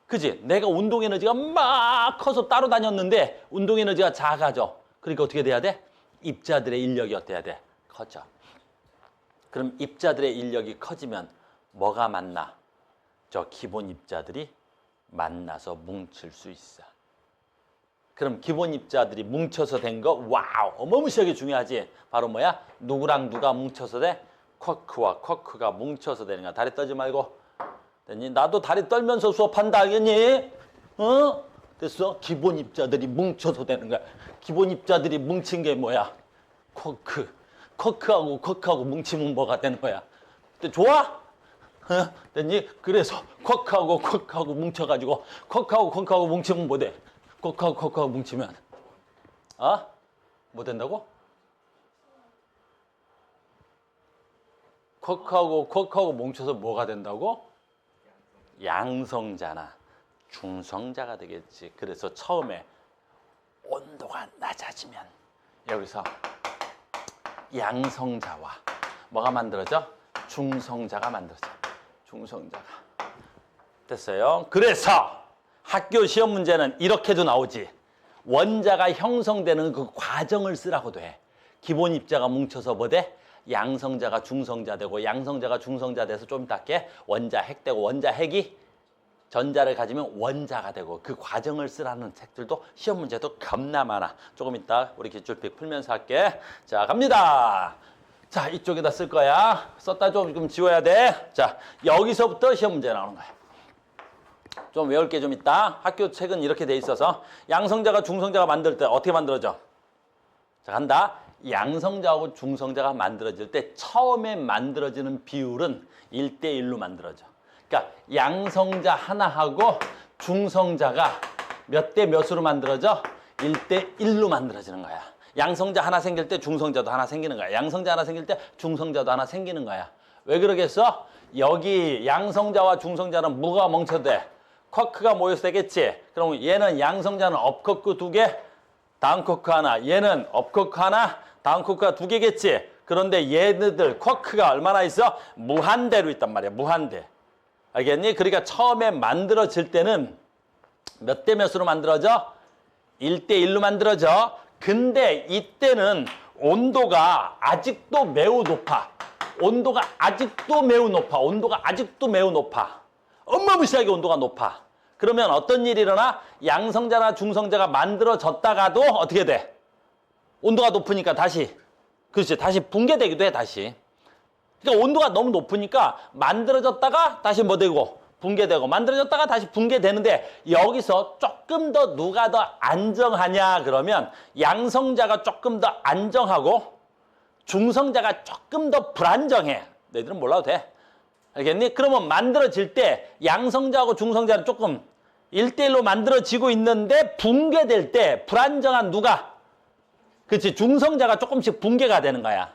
그지? 내가 운동 에너지가 막 커서 따로 다녔는데 운동 에너지가 작아져. 그러니까 어떻게 돼야 돼? 입자들의 인력이 어때야 돼? 커져. 그럼 입자들의 인력이 커지면 뭐가 만나? 저 기본 입자들이 만나서 뭉칠 수 있어. 그럼 기본 입자들이 뭉쳐서 된 거, 와우, 어마무시하게 중요하지. 바로 뭐야? 누구랑 누가 뭉쳐서 돼? 쿼크와 쿼크가 뭉쳐서 되는 거야. 다리 떨지 말고. 됐니? 나도 다리 떨면서 수업한다, 알겠니? 어? 됐어? 기본 입자들이 뭉쳐서 되는 거야. 기본 입자들이 뭉친 게 뭐야? 쿼크. 쿼크하고 쿼크하고 뭉치면 뭐가 되는 거야? 좋아? 어? 됐니? 그래서 쿼크하고 쿼크하고 뭉쳐가지고 쿼크하고 쿼크하고 뭉치면 뭐 돼? 쿼크하고 쿼크하고 뭉치면 뭐 된다고? 쿼크하고 쿼크하고 뭉쳐서 뭐가 된다고? 양성자나 중성자가 되겠지. 그래서 처음에 온도가 낮아지면 여기서 양성자와 뭐가 만들어져? 중성자가 만들어져. 중성자가. 됐어요? 그래서 학교 시험 문제는 이렇게도 나오지. 원자가 형성되는 그 과정을 쓰라고 돼. 기본 입자가 뭉쳐서 뭐 돼? 양성자가 중성자 되고 양성자가 중성자 돼서 좀 이따 할게. 원자 핵 되고 원자 핵이 전자를 가지면 원자가 되고 그 과정을 쓰라는 책들도 시험 문제도 겁나 많아. 조금 이따 우리 기출픽 풀면서 할게. 자, 갑니다. 자, 이쪽에다 쓸 거야. 썼다 좀 지워야 돼. 자, 여기서부터 시험 문제 나오는 거야. 좀 외울 게 좀 있다. 학교 책은 이렇게 돼 있어서 양성자가 중성자가 만들 때 어떻게 만들어져? 자, 간다. 양성자하고 중성자가 만들어질 때 처음에 만들어지는 비율은 1대1로 만들어져. 그러니까 양성자 하나하고 중성자가 몇 대 몇으로 만들어져? 1대1로 만들어지는 거야. 양성자 하나 생길 때 중성자도 하나 생기는 거야. 양성자 하나 생길 때 중성자도 하나 생기는 거야. 왜 그러겠어? 여기 양성자와 중성자는 뭐가 뭉쳐도 돼? 쿼크가 모여서 되겠지? 그럼 얘는 양성자는 업쿼크 2개, 다운쿼크 하나, 얘는 업쿼크 하나, 다운쿼크가 2개겠지? 그런데 얘네들 쿼크가 얼마나 있어? 무한대로 있단 말이야. 무한대. 알겠니? 그러니까 처음에 만들어질 때는 몇 대 몇으로 만들어져? 1대1로 만들어져. 근데 이때는 온도가 아직도 매우 높아. 온도가 아직도 매우 높아. 온도가 아직도 매우 높아. 어마무시하게 온도가 높아. 그러면 어떤 일이 일어나? 양성자나 중성자가 만들어졌다가도 어떻게 돼? 온도가 높으니까 다시, 그렇지, 다시 붕괴되기도 해, 다시. 그러니까 온도가 너무 높으니까 만들어졌다가 다시 뭐 되고 붕괴되고 만들어졌다가 다시 붕괴되는데 여기서 조금 더 누가 더 안정하냐 그러면 양성자가 조금 더 안정하고 중성자가 조금 더 불안정해. 너희들은 몰라도 돼. 알겠니? 그러면 만들어질 때 양성자하고 중성자는 조금 1대1로 만들어지고 있는데 붕괴될 때 불안정한 누가? 그렇지, 중성자가 조금씩 붕괴가 되는 거야.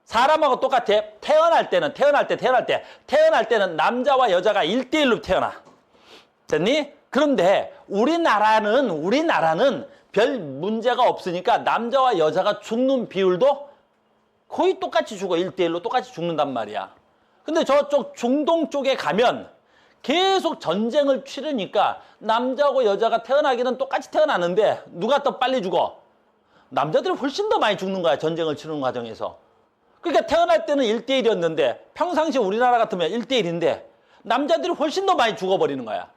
사람하고 똑같아. 태어날 때는 남자와 여자가 1대1로 태어나. 됐니? 그런데 우리나라는 별 문제가 없으니까 남자와 여자가 죽는 비율도 거의 똑같이 죽어. 1대1로 똑같이 죽는단 말이야. 근데 저쪽 중동 쪽에 가면 계속 전쟁을 치르니까 남자하고 여자가 태어나기는 똑같이 태어나는데 누가 더 빨리 죽어? 남자들이 훨씬 더 많이 죽는 거야. 전쟁을 치르는 과정에서. 그러니까 태어날 때는 1대1이었는데 평상시 우리나라 같으면 1대1인데 남자들이 훨씬 더 많이 죽어버리는 거야.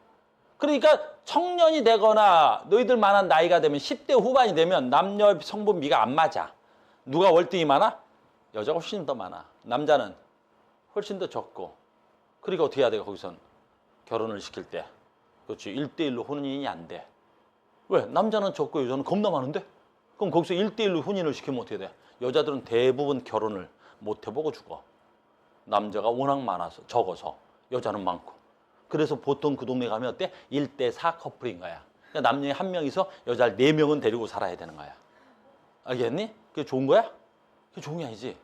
그러니까 청년이 되거나 너희들만한 나이가 되면 10대 후반이 되면 남녀 성분비가 안 맞아. 누가 월등히 많아? 여자가 훨씬 더 많아. 남자는 훨씬 더 적고. 그러니까 어떻게 해야 돼? 거기선 결혼을 시킬 때. 그렇지. 1대1로 혼인이 안 돼. 왜? 남자는 적고 여자는 겁나 많은데? 그럼 거기서 1대1로 혼인을 시키면 어떻게 돼? 여자들은 대부분 결혼을 못 해보고 죽어. 남자가 워낙 많아서, 적어서. 여자는 많고. 그래서 보통 그 동네 가면 어때? 1대4 커플인 거야. 그러니까 남녀에 한 명이서 여자를 4명은 데리고 살아야 되는 거야. 알겠니? 그게 좋은 거야? 그게 좋은 게 아니지.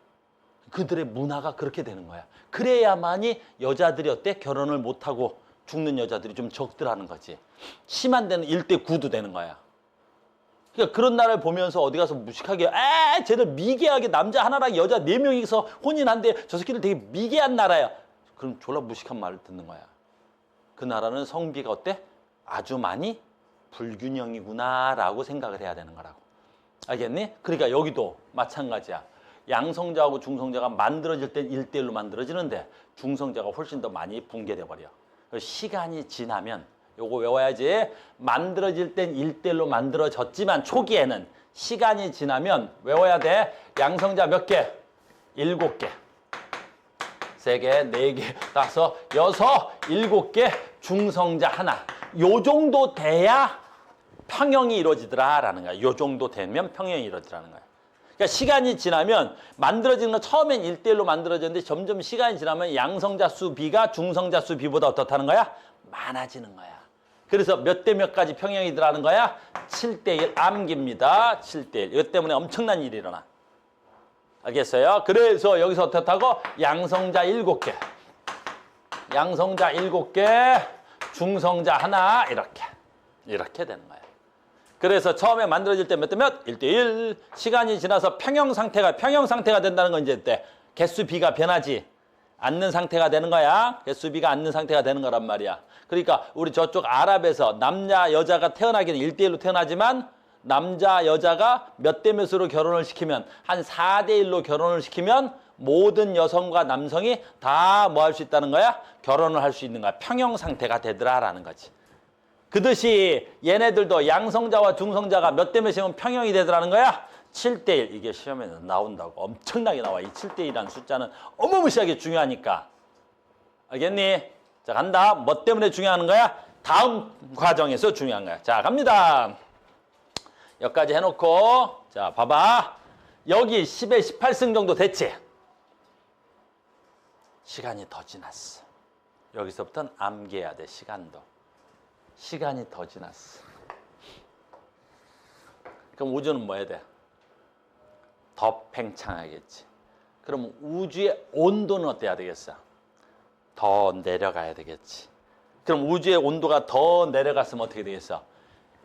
그들의 문화가 그렇게 되는 거야. 그래야만이 여자들이 어때? 결혼을 못하고 죽는 여자들이 좀 적더라는 거지. 심한 데는 1대9도 되는 거야. 그러니까 그런 나라를 보면서 어디 가서 무식하게 쟤들 미개하게 남자 하나랑 여자 4명이서 혼인한데 저 새끼들 되게 미개한 나라야. 그럼 졸라 무식한 말을 듣는 거야. 그 나라는 성비가 어때? 아주 많이 불균형이구나라고 생각을 해야 되는 거라고. 알겠니? 그러니까 여기도 마찬가지야. 양성자하고 중성자가 만들어질 땐 1대1로 만들어지는데 중성자가 훨씬 더 많이 붕괴돼 버려. 시간이 지나면 요거 외워야지. 만들어질 땐 1대1로 만들어졌지만 초기에는 시간이 지나면 외워야 돼. 양성자 몇 개? 7개. 3개, 4개, 5, 6, 7개, 중성자 하나. 요 정도 돼야 평형이 이루어지더라라는 거야. 요 정도 되면 평형이 이루어지더라는 거야. 그러니까 시간이 지나면 만들어지는 건 처음엔 1대1로 만들어졌는데 점점 시간이 지나면 양성자 수 B가 중성자 수 B보다 어떻다는 거야? 많아지는 거야. 그래서 몇 대 몇까지 평형이 들어가는 거야? 7대1 암기입니다. 7대1. 이것 때문에 엄청난 일이 일어나. 알겠어요? 그래서 여기서 어떻다고? 양성자 7개. 양성자 7개, 중성자 하나 이렇게 되는 거야. 그래서 처음에 만들어질 때 몇 대 몇? 1대1. 시간이 지나서 평형 상태가 된다는 건 이제 때 개수 B가 변하지 않는 상태가 되는 거야. 개수 B가 않는 상태가 되는 거란 말이야. 그러니까 우리 저쪽 아랍에서 남자 여자가 태어나기는 1대1로 태어나지만 남자 여자가 몇 대 몇으로 결혼을 시키면 한 4대1로 결혼을 시키면 모든 여성과 남성이 다 뭐 할 수 있다는 거야? 결혼을 할 수 있는 거야. 평형 상태가 되더라라는 거지. 그듯이 얘네들도 양성자와 중성자가 몇 대 몇이면 평형이 되더라는 거야? 7대1. 이게 시험에 나온다고. 엄청나게 나와. 이 7대1이라는 숫자는 어마무시하게 중요하니까. 알겠니? 자, 간다. 뭐 때문에 중요한 거야? 다음 과정에서 중요한 거야. 자, 갑니다. 여기까지 해놓고, 자, 봐봐. 여기 10에 18승 정도 됐지? 시간이 더 지났어. 여기서부터는 암기해야 돼, 시간도. 시간이 더 지났어. 그럼 우주는 뭐 해야 돼? 더 팽창하겠지. 그럼 우주의 온도는 어때야 되겠어? 더 내려가야 되겠지. 그럼 우주의 온도가 더 내려갔으면 어떻게 되겠어?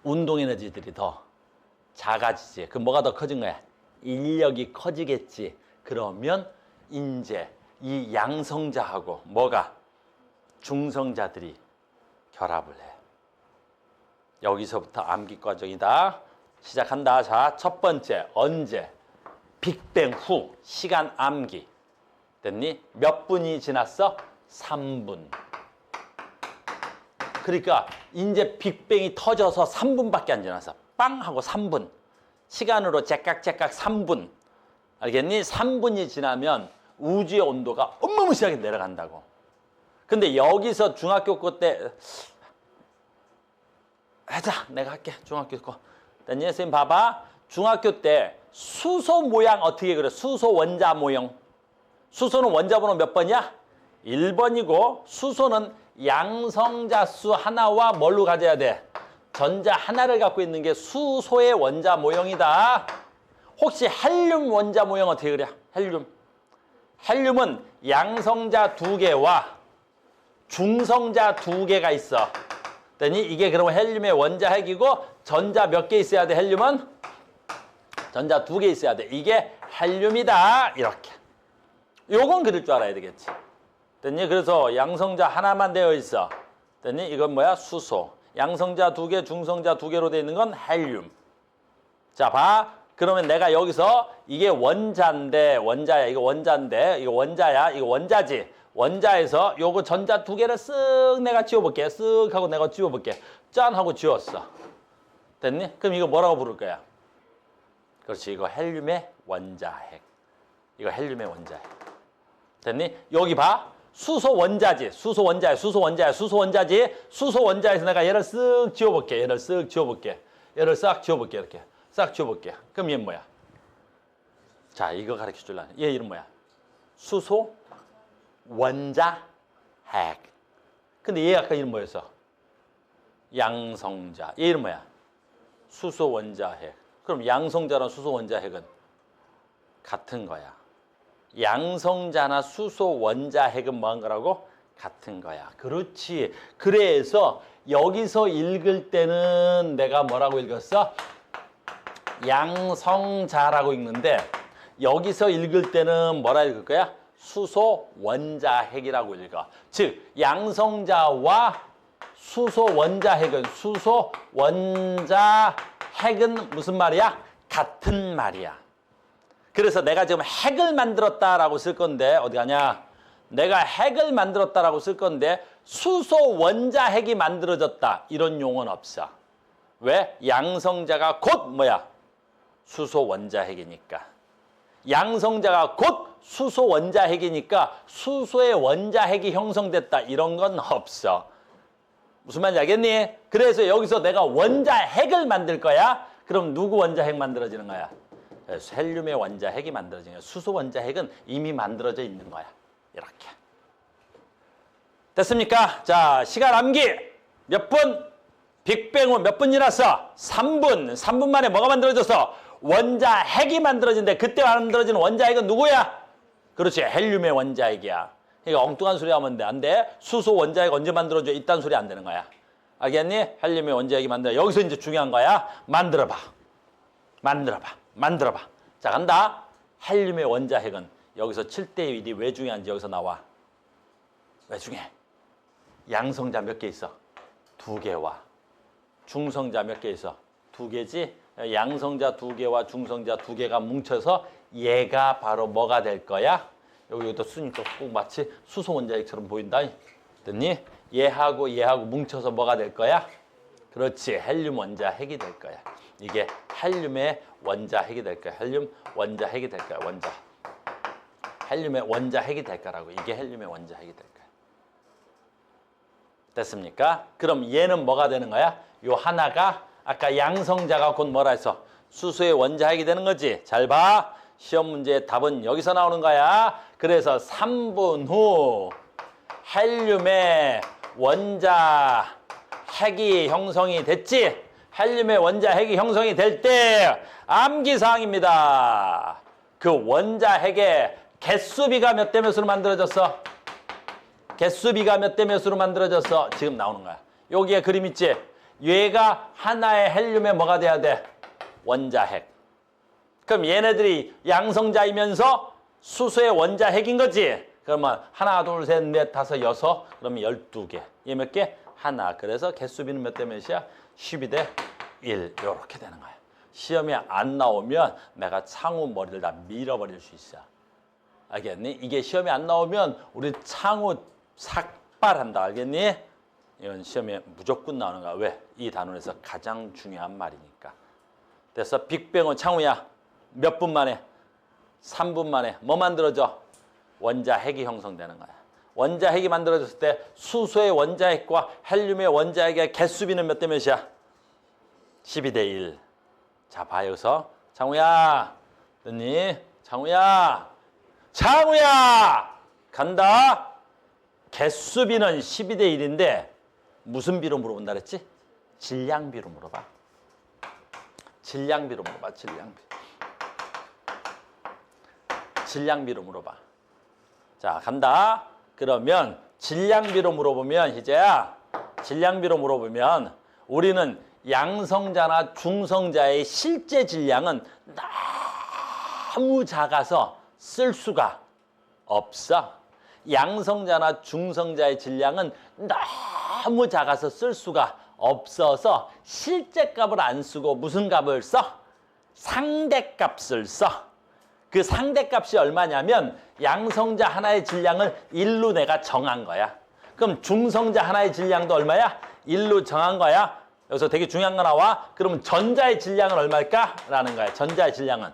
운동 에너지들이 더 작아지지. 그럼 뭐가 더 커진 거야? 인력이 커지겠지. 그러면 이제 이 양성자하고 뭐가? 중성자들이 결합을 해. 여기서부터 암기 과정이다. 시작한다. 자, 첫 번째. 언제? 빅뱅 후. 시간 암기. 됐니? 몇 분이 지났어? 3분. 그러니까 이제 빅뱅이 터져서 3분밖에 안 지났어. 빵 하고 3분. 시간으로 째깍째깍 3분. 알겠니? 3분이 지나면 우주의 온도가 어마무시하게 내려간다고. 근데 여기서 중학교 때 하자. 내가 할게. 중학교 거. 됐니? 선생님 봐봐. 중학교 때 수소 모양 어떻게 그래? 수소 원자 모형. 수소는 원자 번호 몇 번이야? 1번이고 수소는 양성자 수 하나와 뭘로 가져야 돼? 전자 하나를 갖고 있는 게 수소의 원자 모형이다. 혹시 헬륨 원자 모형 어떻게 그래? 헬륨. 헬륨은 양성자 2개와 중성자 2개가 있어. 그랬더니 이게 그러면 헬륨의 원자핵이고 전자 몇 개 있어야 돼? 헬륨은? 전자 2개 있어야 돼. 이게 헬륨이다. 이렇게. 요건 그릴 줄 알아야 되겠지. 그랬더니 그래서 양성자 하나만 되어 있어. 그랬더니 이건 뭐야? 수소. 양성자 2개, 중성자 2개로 되어 있는 건 헬륨. 자, 봐. 그러면 내가 여기서 이게 원자인데, 원자야. 이거 원자인데, 이거 원자야. 이거 원자지. 원자에서 요거 전자 2개를 쓱 내가 지워볼게. 쓱 하고 내가 지워볼게. 짠 하고 지웠어. 됐니? 그럼 이거 뭐라고 부를 거야? 그렇지. 이거 헬륨의 원자핵. 이거 헬륨의 원자핵. 됐니? 여기 봐. 수소 원자지. 수소 원자야. 수소 원자야. 수소 원자지. 수소 원자에서 내가 얘를 쓱 지워볼게. 얘를 쓱 지워볼게. 얘를 싹 지워볼게. 이렇게. 싹 지워볼게. 그럼 얘는 뭐야? 자, 이거 가르쳐 줄라. 얘 이름 뭐야? 수소 원자핵. 근데 얘 아까 이름 뭐였어? 양성자. 얘 이름 뭐야? 수소 원자핵. 그럼 양성자랑 수소 원자핵은 같은 거야. 양성자나 수소 원자핵은 뭐한 거라고? 같은 거야. 그렇지. 그래서 여기서 읽을 때는 내가 뭐라고 읽었어? 양성자라고 읽는데 여기서 읽을 때는 뭐라 읽을 거야? 수소 원자핵이라고 읽어. 즉 양성자와 수소 원자핵은 수소 원자핵은 무슨 말이야? 같은 말이야. 그래서 내가 지금 핵을 만들었다라고 쓸 건데 어디 가냐? 내가 핵을 만들었다라고 쓸 건데 수소 원자핵이 만들어졌다 이런 용어는 없어. 왜? 양성자가 곧 뭐야? 수소 원자핵이니까. 양성자가 곧 수소 원자핵이니까 수소의 원자핵이 형성됐다 이런 건 없어. 무슨 말인지 알겠니? 그래서 여기서 내가 원자핵을 만들 거야. 그럼 누구 원자핵 만들어지는 거야? 헬륨의 원자핵이 만들어지는 거야. 수소 원자핵은 이미 만들어져 있는 거야. 이렇게. 됐습니까? 자, 시간 암기. 몇 분? 빅뱅 후 몇 분 지났어? 3분. 3분 만에 뭐가 만들어졌어? 원자핵이 만들어진대. 그때 만들어진 원자핵은 누구야? 그렇지. 헬륨의 원자핵이야. 그러니까 엉뚱한 소리 하면 안 돼. 수소 원자핵 언제 만들어져? 이딴 소리 안 되는 거야. 알겠니? 헬륨의 원자핵이 만들어. 여기서 이제 중요한 거야. 만들어봐. 만들어봐. 만들어봐. 자, 간다. 헬륨의 원자핵은 여기서 7대 1이 왜 중요한지 여기서 나와. 왜 중요해? 양성자 몇 개 있어? 2개와 중성자 몇 개 있어? 2개지? 양성자 2개와 중성자 2개가 뭉쳐서 얘가 바로 뭐가 될 거야? 여기도 쓰니까 꼭 마치 수소 원자핵처럼 보인다. 됐니? 얘하고 얘하고 뭉쳐서 뭐가 될 거야? 그렇지. 헬륨 원자핵이 될 거야. 이게 헬륨의 원자핵이 될 거야. 헬륨 원자핵이 될 거야. 원자. 헬륨의 원자핵이 될 거라고. 이게 헬륨의 원자핵이 될 거야. 됐습니까? 그럼 얘는 뭐가 되는 거야? 요 하나가 아까 양성자가 곧 뭐라 했어? 수소의 원자핵이 되는 거지. 잘 봐. 시험 문제의 답은 여기서 나오는 거야. 그래서 3분 후 헬륨의 원자핵이 형성이 됐지. 헬륨의 원자핵이 형성이 될 때 암기사항입니다. 그 원자핵의 개수비가 몇 대 몇으로 만들어졌어? 개수비가 몇 대 몇으로 만들어졌어? 지금 나오는 거야. 여기에 그림 있지? 얘가 하나의 헬륨에 뭐가 돼야 돼? 원자핵. 그럼 얘네들이 양성자이면서 수소의 원자핵인 거지? 그러면 하나, 둘, 셋, 넷, 다섯, 여섯, 그러면 12개. 얘 몇 개? 하나. 그래서 개수비는 몇 대 몇이야? 12대 1. 이렇게 되는 거야. 시험에 안 나오면 내가 창우 머리를 다 밀어버릴 수 있어. 알겠니? 이게 시험에 안 나오면 우리 창우 삭발한다. 알겠니? 이건 시험에 무조건 나오는 거야. 왜? 이 단원에서 가장 중요한 말이니까. 됐어? 빅뱅은 창우야. 몇 분 만에? 3분 만에. 뭐 만들어져? 원자핵이 형성되는 거야. 원자핵이 만들어졌을 때 수소의 원자핵과 헬륨의 원자핵의 개수비는 몇 대 몇이야? 12대 1. 자, 봐 여기서. 창우야. 됐니? 창우야. 창우야! 간다. 개수비는 12대 1인데 무슨 비로 물어본다 그랬지? 질량비로 물어봐. 질량비로 물어봐. 질량비. 질량비로 물어봐. 자, 간다. 그러면 질량비로 물어보면 희재야, 질량비로 물어보면 우리는 양성자나 중성자의 실제 질량은 너무 작아서 쓸 수가 없어. 양성자나 중성자의 질량은 너무 작아서 쓸 수가 없어서 실제 값을 안 쓰고 무슨 값을 써? 상대값을 써. 그 상대값이 얼마냐면 양성자 하나의 질량을 1로 내가 정한 거야. 그럼 중성자 하나의 질량도 얼마야? 1로 정한 거야. 여기서 되게 중요한 거 나와. 그러면 전자의 질량은 얼마일까? 라는 거야. 전자의 질량은.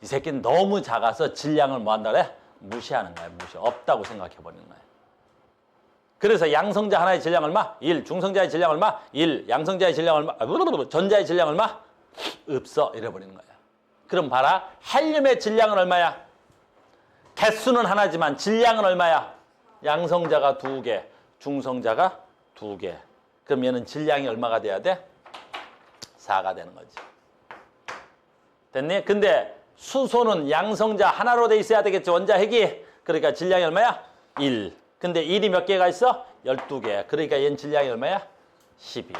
이 새끼는 너무 작아서 질량을 뭐 한다 그래? 무시하는 거야. 무시. 없다고 생각해 버리는 거야. 그래서 양성자 하나의 질량 얼마? 1. 중성자의 질량 얼마? 1. 양성자의 질량 얼마? 전자의 질량 얼마? 없어. 이래버리는 거야. 그럼 봐라. 헬륨의 질량은 얼마야? 개수는 하나지만 질량은 얼마야? 양성자가 2개, 중성자가 2개. 그럼 얘는 질량이 얼마가 돼야 돼? 4가 되는 거지. 됐니? 근데 수소는 양성자 하나로 돼 있어야 되겠지. 원자 핵이. 그러니까 질량이 얼마야? 1. 근데 1이 몇 개가 있어? 12개. 그러니까 얘는 질량이 얼마야? 12.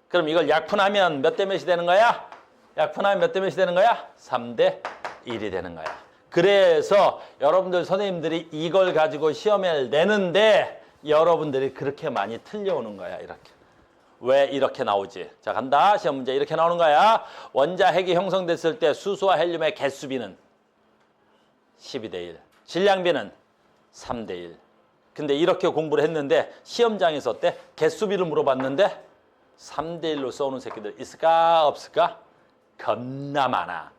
그럼 이걸 약분하면 몇 대 몇이 되는 거야? 약분하면 몇 대 몇이 되는 거야? 3대 1이 되는 거야. 그래서 여러분들 선생님들이 이걸 가지고 시험을 내는데 여러분들이 그렇게 많이 틀려오는 거야. 이렇게. 왜 이렇게 나오지? 자, 간다. 시험 문제 이렇게 나오는 거야. 원자 핵이 형성됐을 때 수소와 헬륨의 개수비는 12대 1. 질량비는 3대 1. 근데 이렇게 공부를 했는데 시험장에서 어때? 개수비를 물어봤는데 3대 1로 써오는 새끼들 있을까 없을까? 겁나 많아.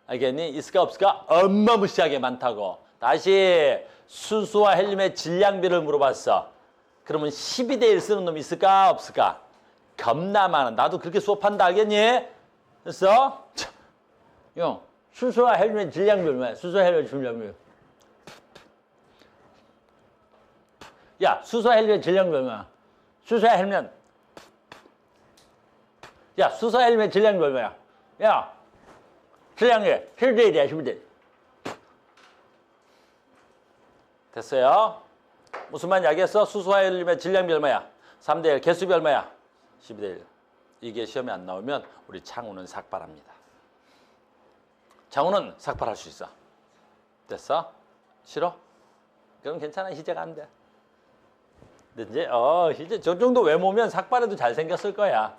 알겠니? 있을까 없을까? 어마무시하게 많다고. 다시 수소와 헬륨의 질량비를 물어봤어. 그러면 12대 1 쓰는 놈 있을까 없을까? 겁나 많아. 나도 그렇게 수업한다. 알겠니? 됐어? 형, 수소와 헬륨의 질량비 얼마야? 수소와 헬륨의 질량비. 야, 수소와 헬륨의 질량비 얼마야? 수소와 헬륨. 야, 수소와 헬륨의 질량비 얼마야? 야, 질량비 11대 1이야, 11대 1. 됐어요? 무슨 말인지 알겠어? 수소와 헬륨의 질량비 얼마야? 3대 1. 개수비 얼마야? 12대 1. 이게 시험에 안 나오면 우리 창우는 삭발합니다. 창우는 삭발할 수 있어. 됐어? 싫어? 그럼 괜찮아. 희재가 안 돼. 근데 이제 희재 저 정도 외모면 삭발해도 잘생겼을 거야.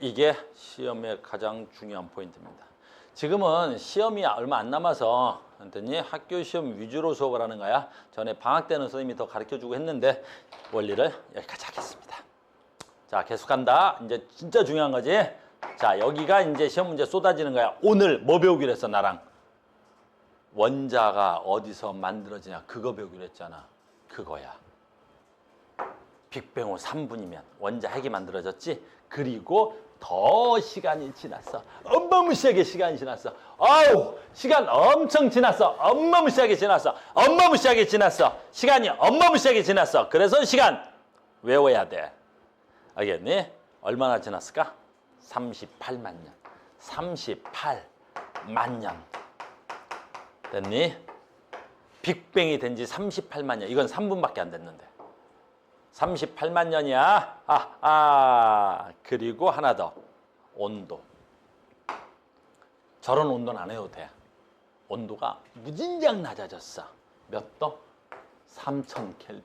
이게 시험의 가장 중요한 포인트입니다. 지금은 시험이 얼마 안 남아서 그랬더니 학교 시험 위주로 수업을 하는 거야. 전에 방학 때는 선생님이 더 가르쳐주고 했는데 원리를 여기까지 하겠습니다. 자, 계속한다. 이제 진짜 중요한 거지. 자, 여기가 이제 시험 문제 쏟아지는 거야. 오늘 뭐 배우기로 했어, 나랑? 원자가 어디서 만들어지냐, 그거 배우기로 했잖아. 그거야. 빅뱅 후 3분이면 원자 핵이 만들어졌지. 그리고 더 시간이 지났어. 어마무시하게 시간이 지났어. 아우, 시간 엄청 지났어. 어마무시하게 지났어. 어마무시하게 지났어. 시간이 어마무시하게 지났어. 그래서 시간 외워야 돼. 알겠니? 얼마나 지났을까? 38만 년. 38만 년. 됐니? 빅뱅이 된 지 38만 년. 이건 3분밖에 안 됐는데. 38만 년이야. 그리고 하나 더. 온도. 저런 온도는 안 해도 돼. 온도가 무진장 낮아졌어. 몇 도? 3000 켈빈.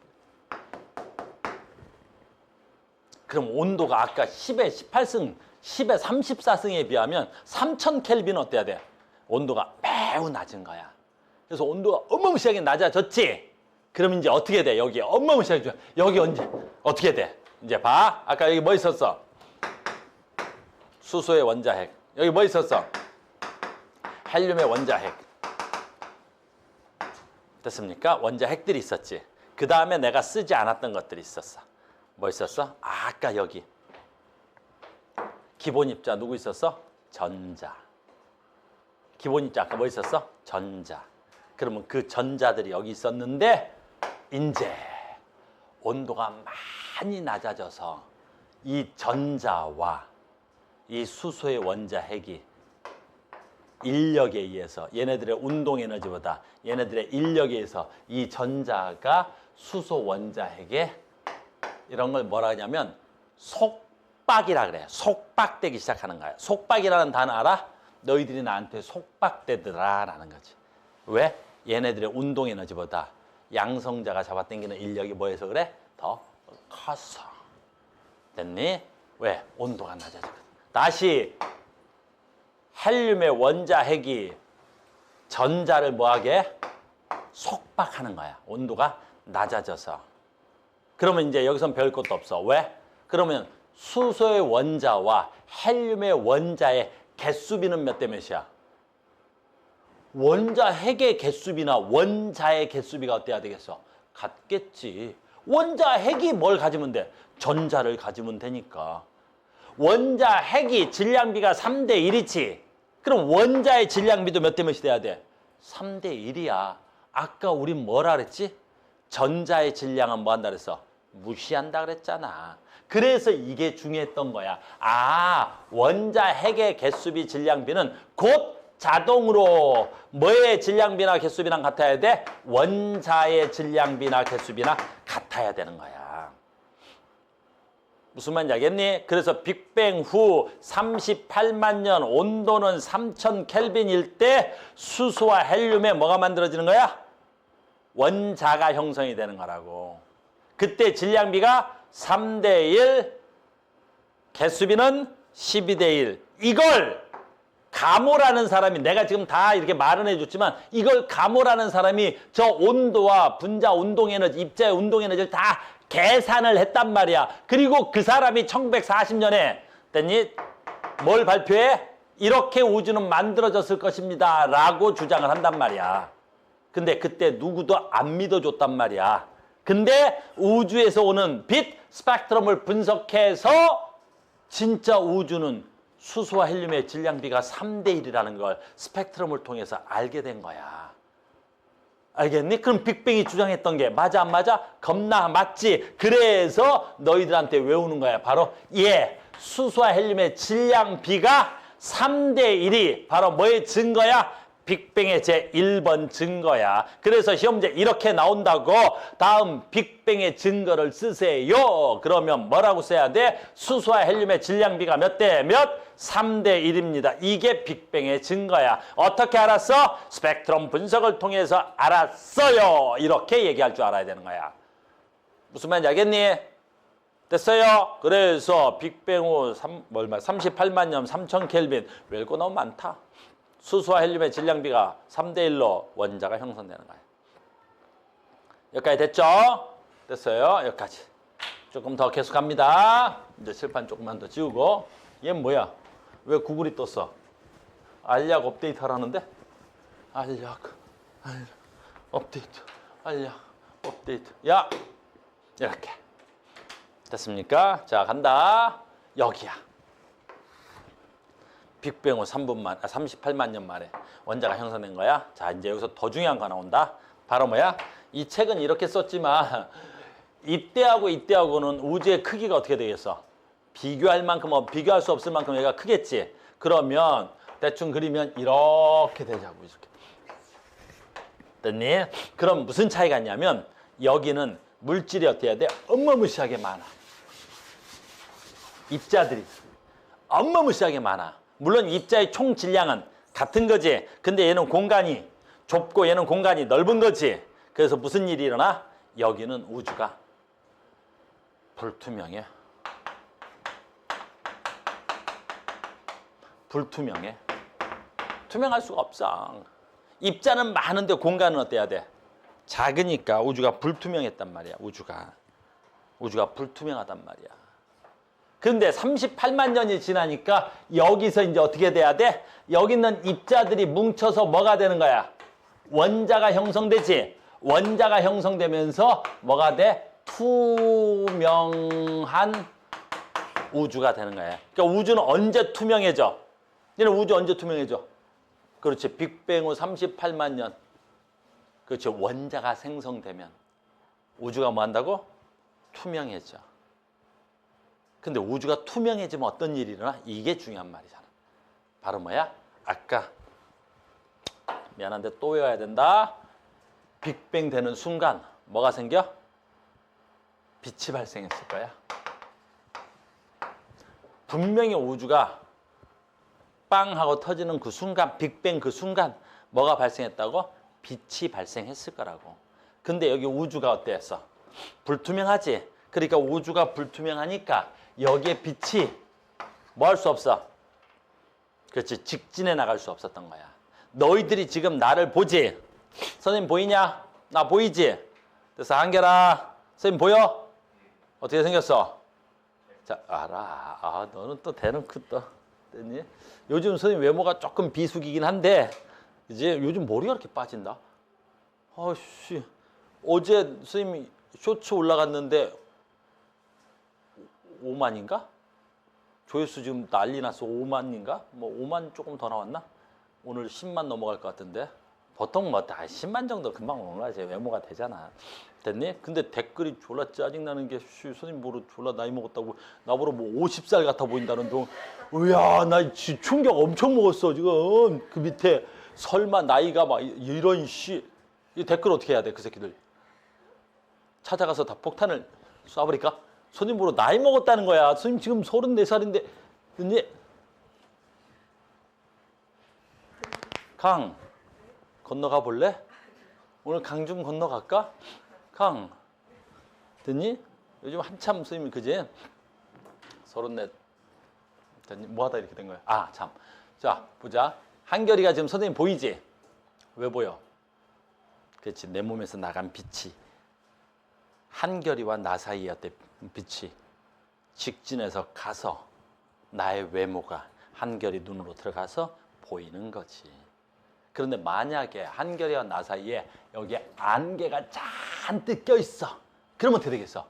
그럼 온도가 아까 10에 18승, 10에 34승에 비하면 3000 켈빈 어때야 돼? 온도가 매우 낮은 거야. 그래서 온도가 어마무시하게 낮아졌지? 그럼 이제 어떻게 돼? 여기 어마무시하게 좋아. 여기 언제 어떻게 돼? 이제 봐. 아까 여기 뭐 있었어? 수소의 원자핵. 여기 뭐 있었어? 헬륨의 원자핵. 됐습니까? 원자핵들이 있었지. 그 다음에 내가 쓰지 않았던 것들이 있었어. 뭐 있었어? 아까 여기 기본 입자 누구 있었어? 전자. 기본 입자 아까 뭐 있었어? 전자. 그러면 그 전자들이 여기 있었는데 이제 온도가 많이 낮아져서 이 전자와 이 수소의 원자핵이 인력에 의해서 얘네들의 운동 에너지보다 얘네들의 인력에 의해서 이 전자가 수소 원자에게 이런 걸 뭐라 하냐면 속박이라 그래요. 속박되기 시작하는 거야. 속박이라는 단어 알아? 너희들이 나한테 속박되더라 라는 거지. 왜? 얘네들의 운동 에너지보다 양성자가 잡아당기는 인력이 뭐해서 그래? 더 커서. 됐니? 왜? 온도가 낮아지거든. 다시 헬륨의 원자핵이 전자를 뭐하게? 속박하는 거야. 온도가 낮아져서. 그러면 이제 여기선 별 것도 없어. 왜? 그러면 수소의 원자와 헬륨의 원자의 개수비는 몇 대 몇이야? 원자핵의 개수비나 원자의 개수비가 어때야 되겠어? 같겠지. 원자핵이 뭘 가지면 돼? 전자를 가지면 되니까. 원자핵이 질량비가 3대 1이지. 그럼 원자의 질량비도 몇 대 몇이 돼야 돼? 3대 1이야. 아까 우린 뭐라 그랬지? 전자의 질량은 뭐 한다 그랬어? 무시한다 그랬잖아. 그래서 이게 중요했던 거야. 아, 원자핵의 개수비 질량비는 곧 자동으로 뭐의 질량비나 개수비랑 같아야 돼? 원자의 질량비나 개수비나 같아야 되는 거야. 무슨 말인지 알겠니? 그래서 빅뱅 후 38만 년 온도는 3000 켈빈일 때 수소와 헬륨에 뭐가 만들어지는 거야? 원자가 형성이 되는 거라고. 그때 질량비가 3대 1, 개수비는 12대 1. 이걸 가모라는 사람이, 내가 지금 다 이렇게 말은 해줬지만 이걸 가모라는 사람이 저 온도와 분자 운동 에너지, 입자의 운동 에너지를 다 계산을 했단 말이야. 그리고 그 사람이 1940년에 됐니? 뭘 발표해? 이렇게 우주는 만들어졌을 것입니다 라고 주장을 한단 말이야. 근데 그때 누구도 안 믿어줬단 말이야. 근데 우주에서 오는 빛 스펙트럼을 분석해서 진짜 우주는 수소와 헬륨의 질량비가 3대 1이라는 걸 스펙트럼을 통해서 알게 된 거야. 알겠니? 그럼 빅뱅이 주장했던 게 맞아 안 맞아? 겁나 맞지? 그래서 너희들한테 외우는 거야. 바로 수소와 헬륨의 질량비가 3대 1이 바로 뭐의 증거야? 빅뱅의 제1번 증거야. 그래서 시험 문제 이렇게 나온다고 다음 빅뱅의 증거를 쓰세요. 그러면 뭐라고 써야 돼? 수소와 헬륨의 질량비가 몇 대 몇? 3대 1입니다. 이게 빅뱅의 증거야. 어떻게 알았어? 스펙트럼 분석을 통해서 알았어요. 이렇게 얘기할 줄 알아야 되는 거야. 무슨 말인지 알겠니? 됐어요? 그래서 빅뱅 후 38만 년 3000 켈빈. 외울 거 너무 많다. 수소와 헬륨의 질량비가 3대 1로 원자가 형성되는 거예요. 여기까지 됐죠? 됐어요? 여기까지. 조금 더 계속합니다. 이제 칠판 조금만 더 지우고. 얘는 뭐야? 왜 구글이 떴어? 알약 업데이트 하라는데? 알약 업데이트. 알약 업데이트. 야! 이렇게. 됐습니까? 자, 간다. 여기야. 빅뱅 후 38만 년 만에 원자가 형성된 거야. 자, 이제 여기서 더 중요한 거 나온다. 바로 뭐야? 이 책은 이렇게 썼지만 이때하고는 우주의 크기가 어떻게 되겠어? 비교할 만큼, 비교할 수 없을 만큼 얘가 크겠지. 그러면 대충 그리면 이렇게 되자고. 이렇게. 됐니? 그럼 무슨 차이가 있냐면 여기는 물질이 어떻게 해야 돼? 어마무시하게 많아. 입자들이 어마무시하게 많아. 물론 입자의 총 질량은 같은 거지. 근데 얘는 공간이 좁고 얘는 공간이 넓은 거지. 그래서 무슨 일이 일어나? 여기는 우주가 불투명해. 불투명해. 투명할 수가 없어. 입자는 많은데 공간은 어때야 돼? 작으니까 우주가 불투명했단 말이야. 우주가 불투명하단 말이야. 근데 38만 년이 지나니까 여기서 이제 어떻게 돼야 돼? 여기 있는 입자들이 뭉쳐서 뭐가 되는 거야? 원자가 형성되지. 원자가 형성되면서 뭐가 돼? 투명한 우주가 되는 거야. 그러니까 우주는 언제 투명해져? 얘는 우주 언제 투명해져? 그렇지. 빅뱅 후 38만 년. 그렇죠. 원자가 생성되면 우주가 뭐 한다고? 투명해져. 근데 우주가 투명해지면 어떤 일이 일어나? 이게 중요한 말이잖아. 바로 뭐야? 아까 미안한데 또 외워야 된다. 빅뱅 되는 순간 뭐가 생겨? 빛이 발생했을 거야. 분명히 우주가 빵 하고 터지는 그 순간, 빅뱅 그 순간 뭐가 발생했다고? 빛이 발생했을 거라고. 근데 여기 우주가 어땠어? 불투명하지? 그러니까 우주가 불투명하니까 여기에 빛이 뭐 할 수 없어? 그렇지, 직진해 나갈 수 없었던 거야. 너희들이 지금 나를 보지? 선생님 보이냐? 나 보이지? 그래서 한결아, 선생님 보여? 어떻게 생겼어? 자, 알아. 아, 너는 또 대놓고 또 됐니? 요즘 선생님 외모가 조금 비수기긴 한데 이제 요즘 머리가 이렇게 빠진다. 아씨, 어제 선생님이 쇼츠 올라갔는데 5만인가? 조회수 지금 난리 났어. 5만인가? 뭐 5만 조금 더 나왔나? 오늘 10만 넘어갈 것 같은데. 보통 뭐 다 10만 정도 금방 올라가지. 외모가 되잖아. 됐니? 근데 댓글이 졸라 짜증나는 게 선생님 보러 졸라 나이 먹었다고 나보러 뭐 50살 같아 보인다는 둥. 으야, 나 충격 엄청 먹었어 지금. 그 밑에 설마 나이가 막 이런 이 댓글 어떻게 해야 돼? 그 새끼들. 찾아가서 다 폭탄을 쏴버릴까? 선생님 보러 나이 먹었다는 거야. 선생님 지금 34살인데. 됐니? 강, 건너가 볼래? 오늘 강 좀 건너갈까? 강, 됐니? 요즘 한참 선생님이 그지? 34, 됐니? 뭐하다 이렇게 된 거야? 아, 참. 자, 보자. 한결이가 지금 선생님 보이지? 왜 보여? 그렇지, 내 몸에서 나간 빛이 한결이와 나 사이였대. 빛이 직진해서 가서 나의 외모가 한결이 눈으로 들어가서 보이는 거지. 그런데 만약에 한결이와 나 사이에 여기에 안개가 잔뜩 껴있어. 그러면 어떻게 되겠어?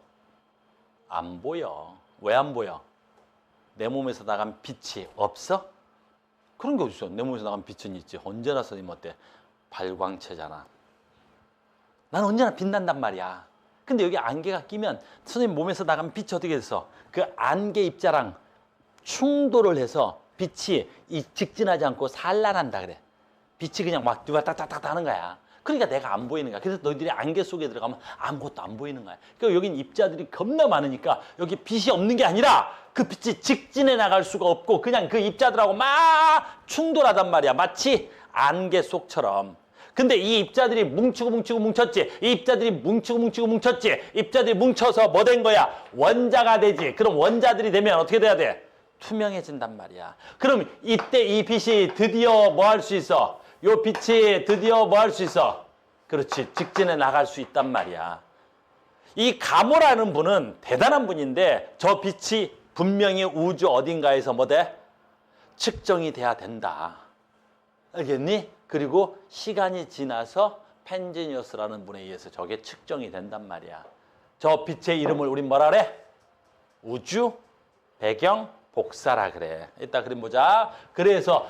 안 보여. 왜 안 보여? 내 몸에서 나간 빛이 없어? 그런 게 어딨어. 내 몸에서 나간 빛은 있지. 언제나 선생님 어때? 발광체잖아. 난 언제나 빛난단 말이야. 근데 여기 안개가 끼면 선생님 몸에서 나간 빛이 어떻게 됐어? 그 안개 입자랑 충돌을 해서 빛이 직진하지 않고 산란한다 그래. 빛이 그냥 막 따따따따 하는 거야. 그러니까 내가 안 보이는 거야. 그래서 너희들이 안개 속에 들어가면 아무것도 안 보이는 거야. 그러니까 여긴 입자들이 겁나 많으니까 여기 빛이 없는 게 아니라 그 빛이 직진해 나갈 수가 없고 그냥 그 입자들하고 막 충돌하단 말이야. 마치 안개 속처럼. 근데 이 입자들이 뭉치고 뭉쳤지. 이 입자들이 뭉치고 뭉쳤지. 입자들이 뭉쳐서 뭐 된 거야? 원자가 되지. 그럼 원자들이 되면 어떻게 돼야 돼? 투명해진단 말이야. 그럼 이때 이 빛이 드디어 뭐 할 수 있어? 요 빛이 드디어 뭐 할 수 있어? 그렇지. 직진해 나갈 수 있단 말이야. 이 가모라는 분은 대단한 분인데 저 빛이 분명히 우주 어딘가에서 뭐 돼? 측정이 돼야 된다. 알겠니? 그리고 시간이 지나서 펜지니어스라는 분에 의해서 저게 측정이 된단 말이야. 저 빛의 이름을 우린 뭐라 그래? 우주 배경 복사라 그래. 이따 그림 보자. 그래서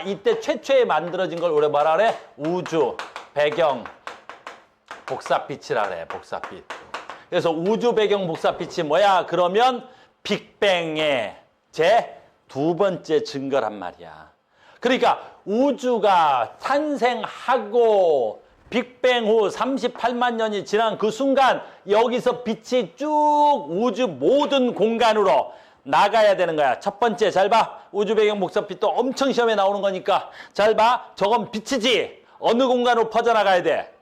이때 최초에 만들어진 걸 우리 뭐라 그래? 우주 배경 복사빛이라 그래. 복사빛. 그래서 우주 배경 복사빛이 뭐야? 그러면 빅뱅의 제 두 번째 증거란 말이야. 그러니까 우주가 탄생하고 빅뱅 후 38만 년이 지난 그 순간 여기서 빛이 쭉 우주 모든 공간으로 나가야 되는 거야. 첫 번째 잘 봐. 우주 배경 복사빛도 엄청 시험에 나오는 거니까 잘 봐. 저건 빛이지. 어느 공간으로 퍼져나가야 돼?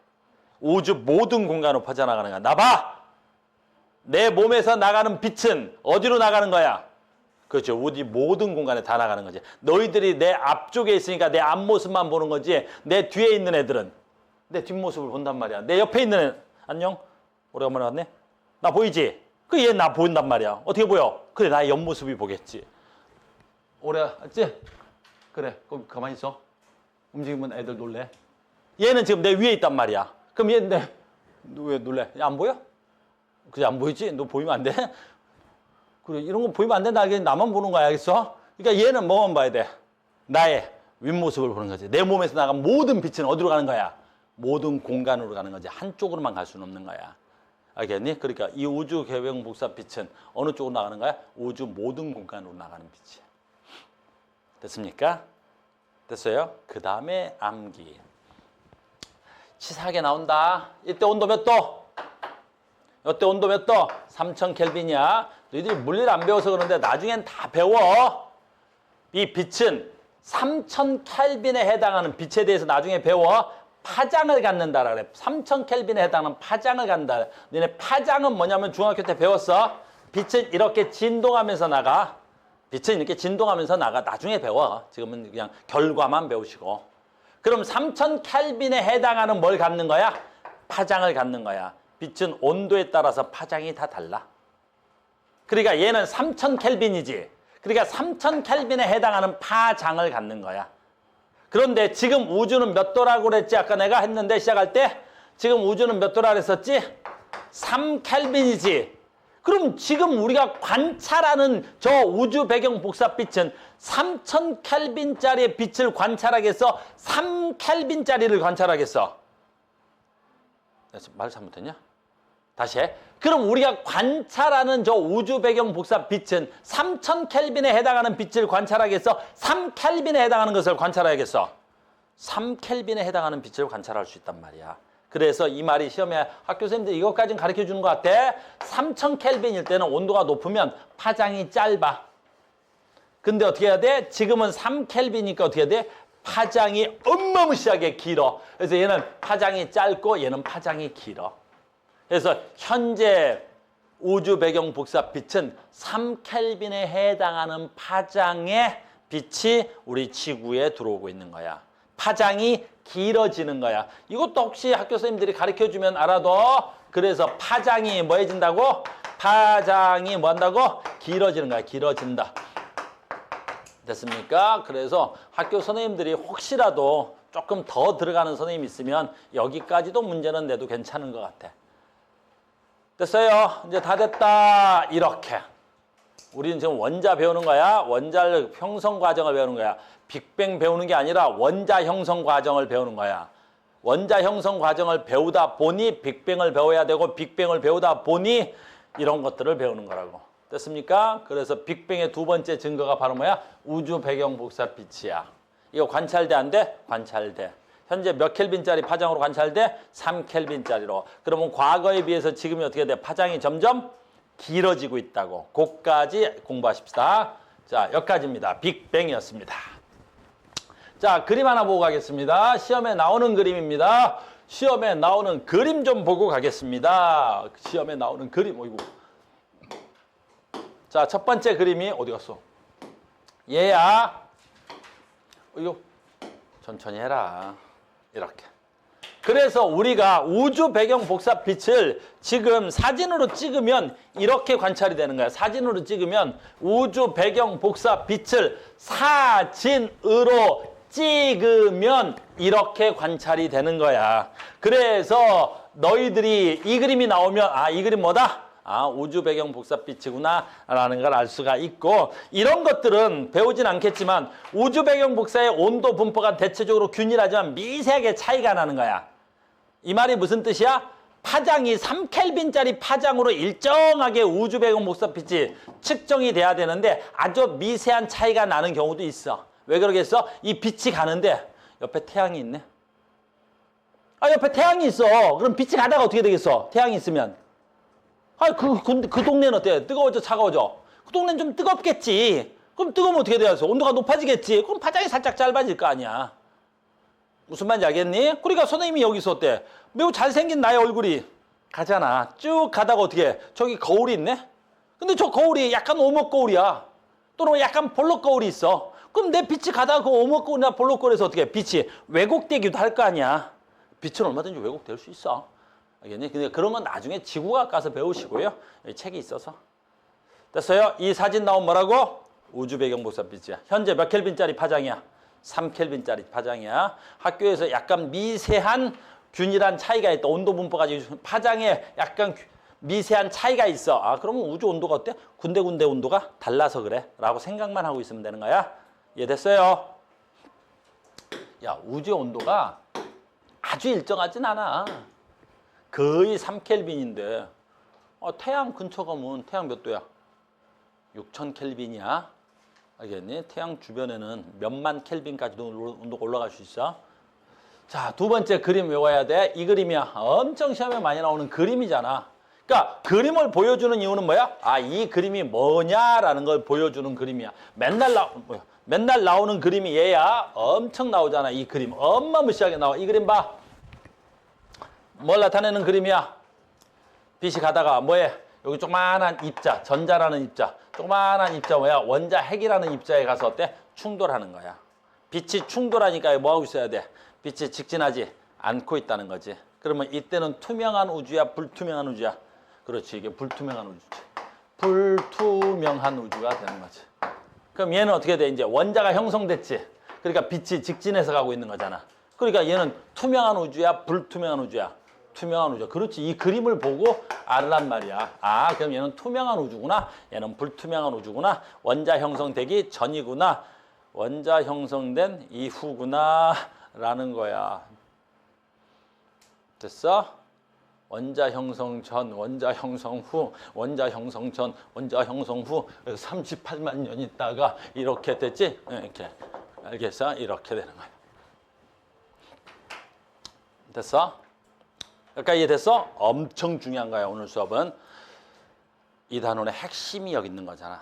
우주 모든 공간으로 퍼져나가는 거야. 나 봐. 내 몸에서 나가는 빛은 어디로 나가는 거야? 그렇죠. 우주 모든 공간에 다 나가는 거지. 너희들이 내 앞쪽에 있으니까 내 앞모습만 보는 거지. 내 뒤에 있는 애들은 내 뒷모습을 본단 말이야. 내 옆에 있는 애, 안녕? 오래간만에 왔네? 나 보이지? 그 얘 나 보인단 말이야. 어떻게 보여? 그래, 나의 옆모습이 보겠지. 오래 왔지? 그래, 그럼 가만히 있어. 움직이면 애들 놀래. 얘는 지금 내 위에 있단 말이야. 그럼 얘 너 왜 놀래? 야, 안 보여? 그래, 안 보이지? 너 보이면 안 돼? 그래, 이런 거 보이면 안 된다. 나만 보는 거야, 알겠어? 그러니까 얘는 뭐만 봐야 돼? 나의 윗모습을 보는 거지. 내 몸에서 나간 모든 빛은 어디로 가는 거야? 모든 공간으로 가는 거지. 한쪽으로만 갈 수는 없는 거야. 알겠니? 그러니까 이 우주 배경 복사 빛은 어느 쪽으로 나가는 거야? 우주 모든 공간으로 나가는 빛이야. 됐습니까? 됐어요? 그 다음에 암기. 치사하게 나온다. 이때 온도 몇 도? 이때 온도 몇 도? 3000 켈빈이야. 너희들이 물리를 안 배워서 그런데 나중엔 다 배워. 이 빛은 3000 켈빈에 해당하는 빛에 대해서 나중에 배워. 파장을 갖는다라 그래. 3000 켈빈에 해당하는 파장을 갖는다. 너네 파장은 뭐냐면 중학교 때 배웠어. 빛은 이렇게 진동하면서 나가. 빛은 이렇게 진동하면서 나가. 나중에 배워. 지금은 그냥 결과만 배우시고. 그럼 3000 켈빈에 해당하는 뭘 갖는 거야? 파장을 갖는 거야. 빛은 온도에 따라서 파장이 다 달라. 그러니까 얘는 3000 켈빈이지. 그러니까 3000 켈빈에 해당하는 파장을 갖는 거야. 그런데 지금 우주는 몇 도라고 그랬지? 아까 내가 했는데 시작할 때 지금 우주는 몇 도라 그랬었지? 3 켈빈이지. 그럼 지금 우리가 관찰하는 저 우주 배경 복사빛은 3000 켈빈짜리의 빛을 관찰하겠어? 3 켈빈짜리를 관찰하겠어? 말 잘못했냐? 다시 해. 그럼 우리가 관찰하는 저 우주 배경 복사 빛은 3000 켈빈에 해당하는 빛을 관찰하겠어? 3 켈빈에 해당하는 것을 관찰해야겠어? 3 켈빈에 해당하는 빛을 관찰할 수 있단 말이야. 그래서 이 말이 시험에 학교 선생님들 이것까지는 가르쳐 주는 것 같아. 3000 켈빈일 때는 온도가 높으면 파장이 짧아. 근데 어떻게 해야 돼? 지금은 3 켈빈이니까 어떻게 해야 돼? 파장이 어마무시하게 길어. 그래서 얘는 파장이 짧고 얘는 파장이 길어. 그래서 현재 우주 배경 복사 빛은 3 켈빈에 해당하는 파장의 빛이 우리 지구에 들어오고 있는 거야. 파장이 길어지는 거야. 이것도 혹시 학교 선생님들이 가르쳐주면 알아도. 그래서 파장이 뭐 해진다고? 파장이 뭐 한다고? 길어지는 거야. 길어진다. 됐습니까? 그래서 학교 선생님들이 혹시라도 조금 더 들어가는 선생님이 있으면 여기까지도 문제는 내도 괜찮은 것 같아. 됐어요. 이제 다 됐다. 이렇게. 우리는 지금 원자 배우는 거야. 원자 형성 과정을 배우는 거야. 빅뱅 배우는 게 아니라 원자 형성 과정을 배우는 거야. 원자 형성 과정을 배우다 보니 빅뱅을 배워야 되고 빅뱅을 배우다 보니 이런 것들을 배우는 거라고. 됐습니까? 그래서 빅뱅의 두 번째 증거가 바로 뭐야? 우주 배경 복사 빛이야. 이거 관찰돼 안 돼? 관찰돼. 현재 몇 켈빈짜리 파장으로 관찰돼? 3 켈빈짜리로. 그러면 과거에 비해서 지금이 어떻게 돼? 파장이 점점 길어지고 있다고. 그것까지 공부하십시다. 자, 여기까지입니다. 빅뱅이었습니다. 자, 그림 하나 보고 가겠습니다. 시험에 나오는 그림입니다. 시험에 나오는 그림 좀 보고 가겠습니다. 시험에 나오는 그림. 어이구. 자, 첫 번째 그림이 어디 갔어? 얘야. 이거 천천히 해라. 이렇게. 그래서 우리가 우주 배경 복사 빛을 지금 사진으로 찍으면 이렇게 관찰이 되는 거야. 사진으로 찍으면 우주 배경 복사 빛을 사진으로 찍으면 이렇게 관찰이 되는 거야. 그래서 너희들이 이 그림이 나오면 아, 이 그림 뭐다? 아, 우주 배경 복사빛이구나 라는 걸 알 수가 있고, 이런 것들은 배우진 않겠지만 우주 배경 복사의 온도 분포가 대체적으로 균일하지만 미세하게 차이가 나는 거야. 이 말이 무슨 뜻이야? 파장이 3켈빈짜리 파장으로 일정하게 우주 배경 복사빛이 측정이 돼야 되는데 아주 미세한 차이가 나는 경우도 있어. 왜 그러겠어? 이 빛이 가는데 옆에 태양이 있네. 아, 옆에 태양이 있어. 그럼 빛이 가다가 어떻게 되겠어? 태양이 있으면. 아, 그 동네는 어때? 뜨거워져, 차가워져? 그 동네는 좀 뜨겁겠지. 그럼 뜨거우면 어떻게 돼야겠어? 온도가 높아지겠지. 그럼 파장이 살짝 짧아질 거 아니야. 무슨 말인지 알겠니? 그러니까 선생님이 여기서 어때? 매우 잘생긴 나의 얼굴이 가잖아. 쭉 가다가 어떻게 해? 저기 거울이 있네? 근데 저 거울이 약간 오목 거울이야. 또는 약간 볼록 거울이 있어. 그럼 내 빛이 가다가 그 오목 거울이나 볼록 거울에서 어떻게 해? 빛이 왜곡되기도 할 거 아니야. 빛은 얼마든지 왜곡될 수 있어. 알겠니? 근데 그런 건 나중에 지구과학 가서 배우시고요. 여기 책이 있어서. 됐어요? 이 사진 나온 뭐라고? 우주 배경 복사빛이야. 현재 몇 켈빈짜리 파장이야? 3 켈빈짜리 파장이야. 학교에서 약간 미세한 균일한 차이가 있다. 온도 분포가 파장에 약간 미세한 차이가 있어. 아, 그러면 우주 온도가 어때? 군데군데 온도가 달라서 그래. 라고 생각만 하고 있으면 되는 거야. 이해됐어요? 야, 우주 온도가 아주 일정하진 않아. 거의 3켈빈인데 태양 근처 가면 태양 몇 도야? 6000 켈빈이야. 알겠니? 태양 주변에는 몇만 켈빈까지도 온도가 올라갈 수 있어. 자, 두 번째 그림 외워야 돼. 이 그림이야. 엄청 시험에 많이 나오는 그림이잖아. 그러니까 그림을 보여주는 이유는 뭐야? 아, 이 그림이 뭐냐라는 걸 보여주는 그림이야. 맨날 나오는 그림이 얘야. 엄청 나오잖아. 이 그림. 어마무시하게 나와. 이 그림 봐. 뭘 나타내는 그림이야? 빛이 가다가 뭐해? 여기 조그만한 입자, 전자라는 입자. 조그만한 입자 뭐야? 원자 핵이라는 입자에 가서 어때? 충돌하는 거야. 빛이 충돌하니까 뭐하고 있어야 돼? 빛이 직진하지 않고 있다는 거지. 그러면 이때는 투명한 우주야, 불투명한 우주야? 그렇지, 이게 불투명한 우주지. 불투명한 우주가 되는 거지. 그럼 얘는 어떻게 돼? 이제 원자가 형성됐지. 그러니까 빛이 직진해서 가고 있는 거잖아. 그러니까 얘는 투명한 우주야, 불투명한 우주야? 투명한 우주. 그렇지. 이 그림을 보고 알란 말이야. 아, 그럼 얘는 투명한 우주구나. 얘는 불투명한 우주구나. 원자 형성되기 전이구나. 원자 형성된 이후구나. 라는 거야. 됐어? 원자 형성 전, 원자 형성 후, 원자 형성 전, 원자 형성 후 38만 년 있다가 이렇게 됐지? 이렇게. 알겠어? 이렇게 되는 거야. 됐어? 여기까지 이해됐어? 엄청 중요한 거야, 오늘 수업은. 이 단원의 핵심이 여기 있는 거잖아.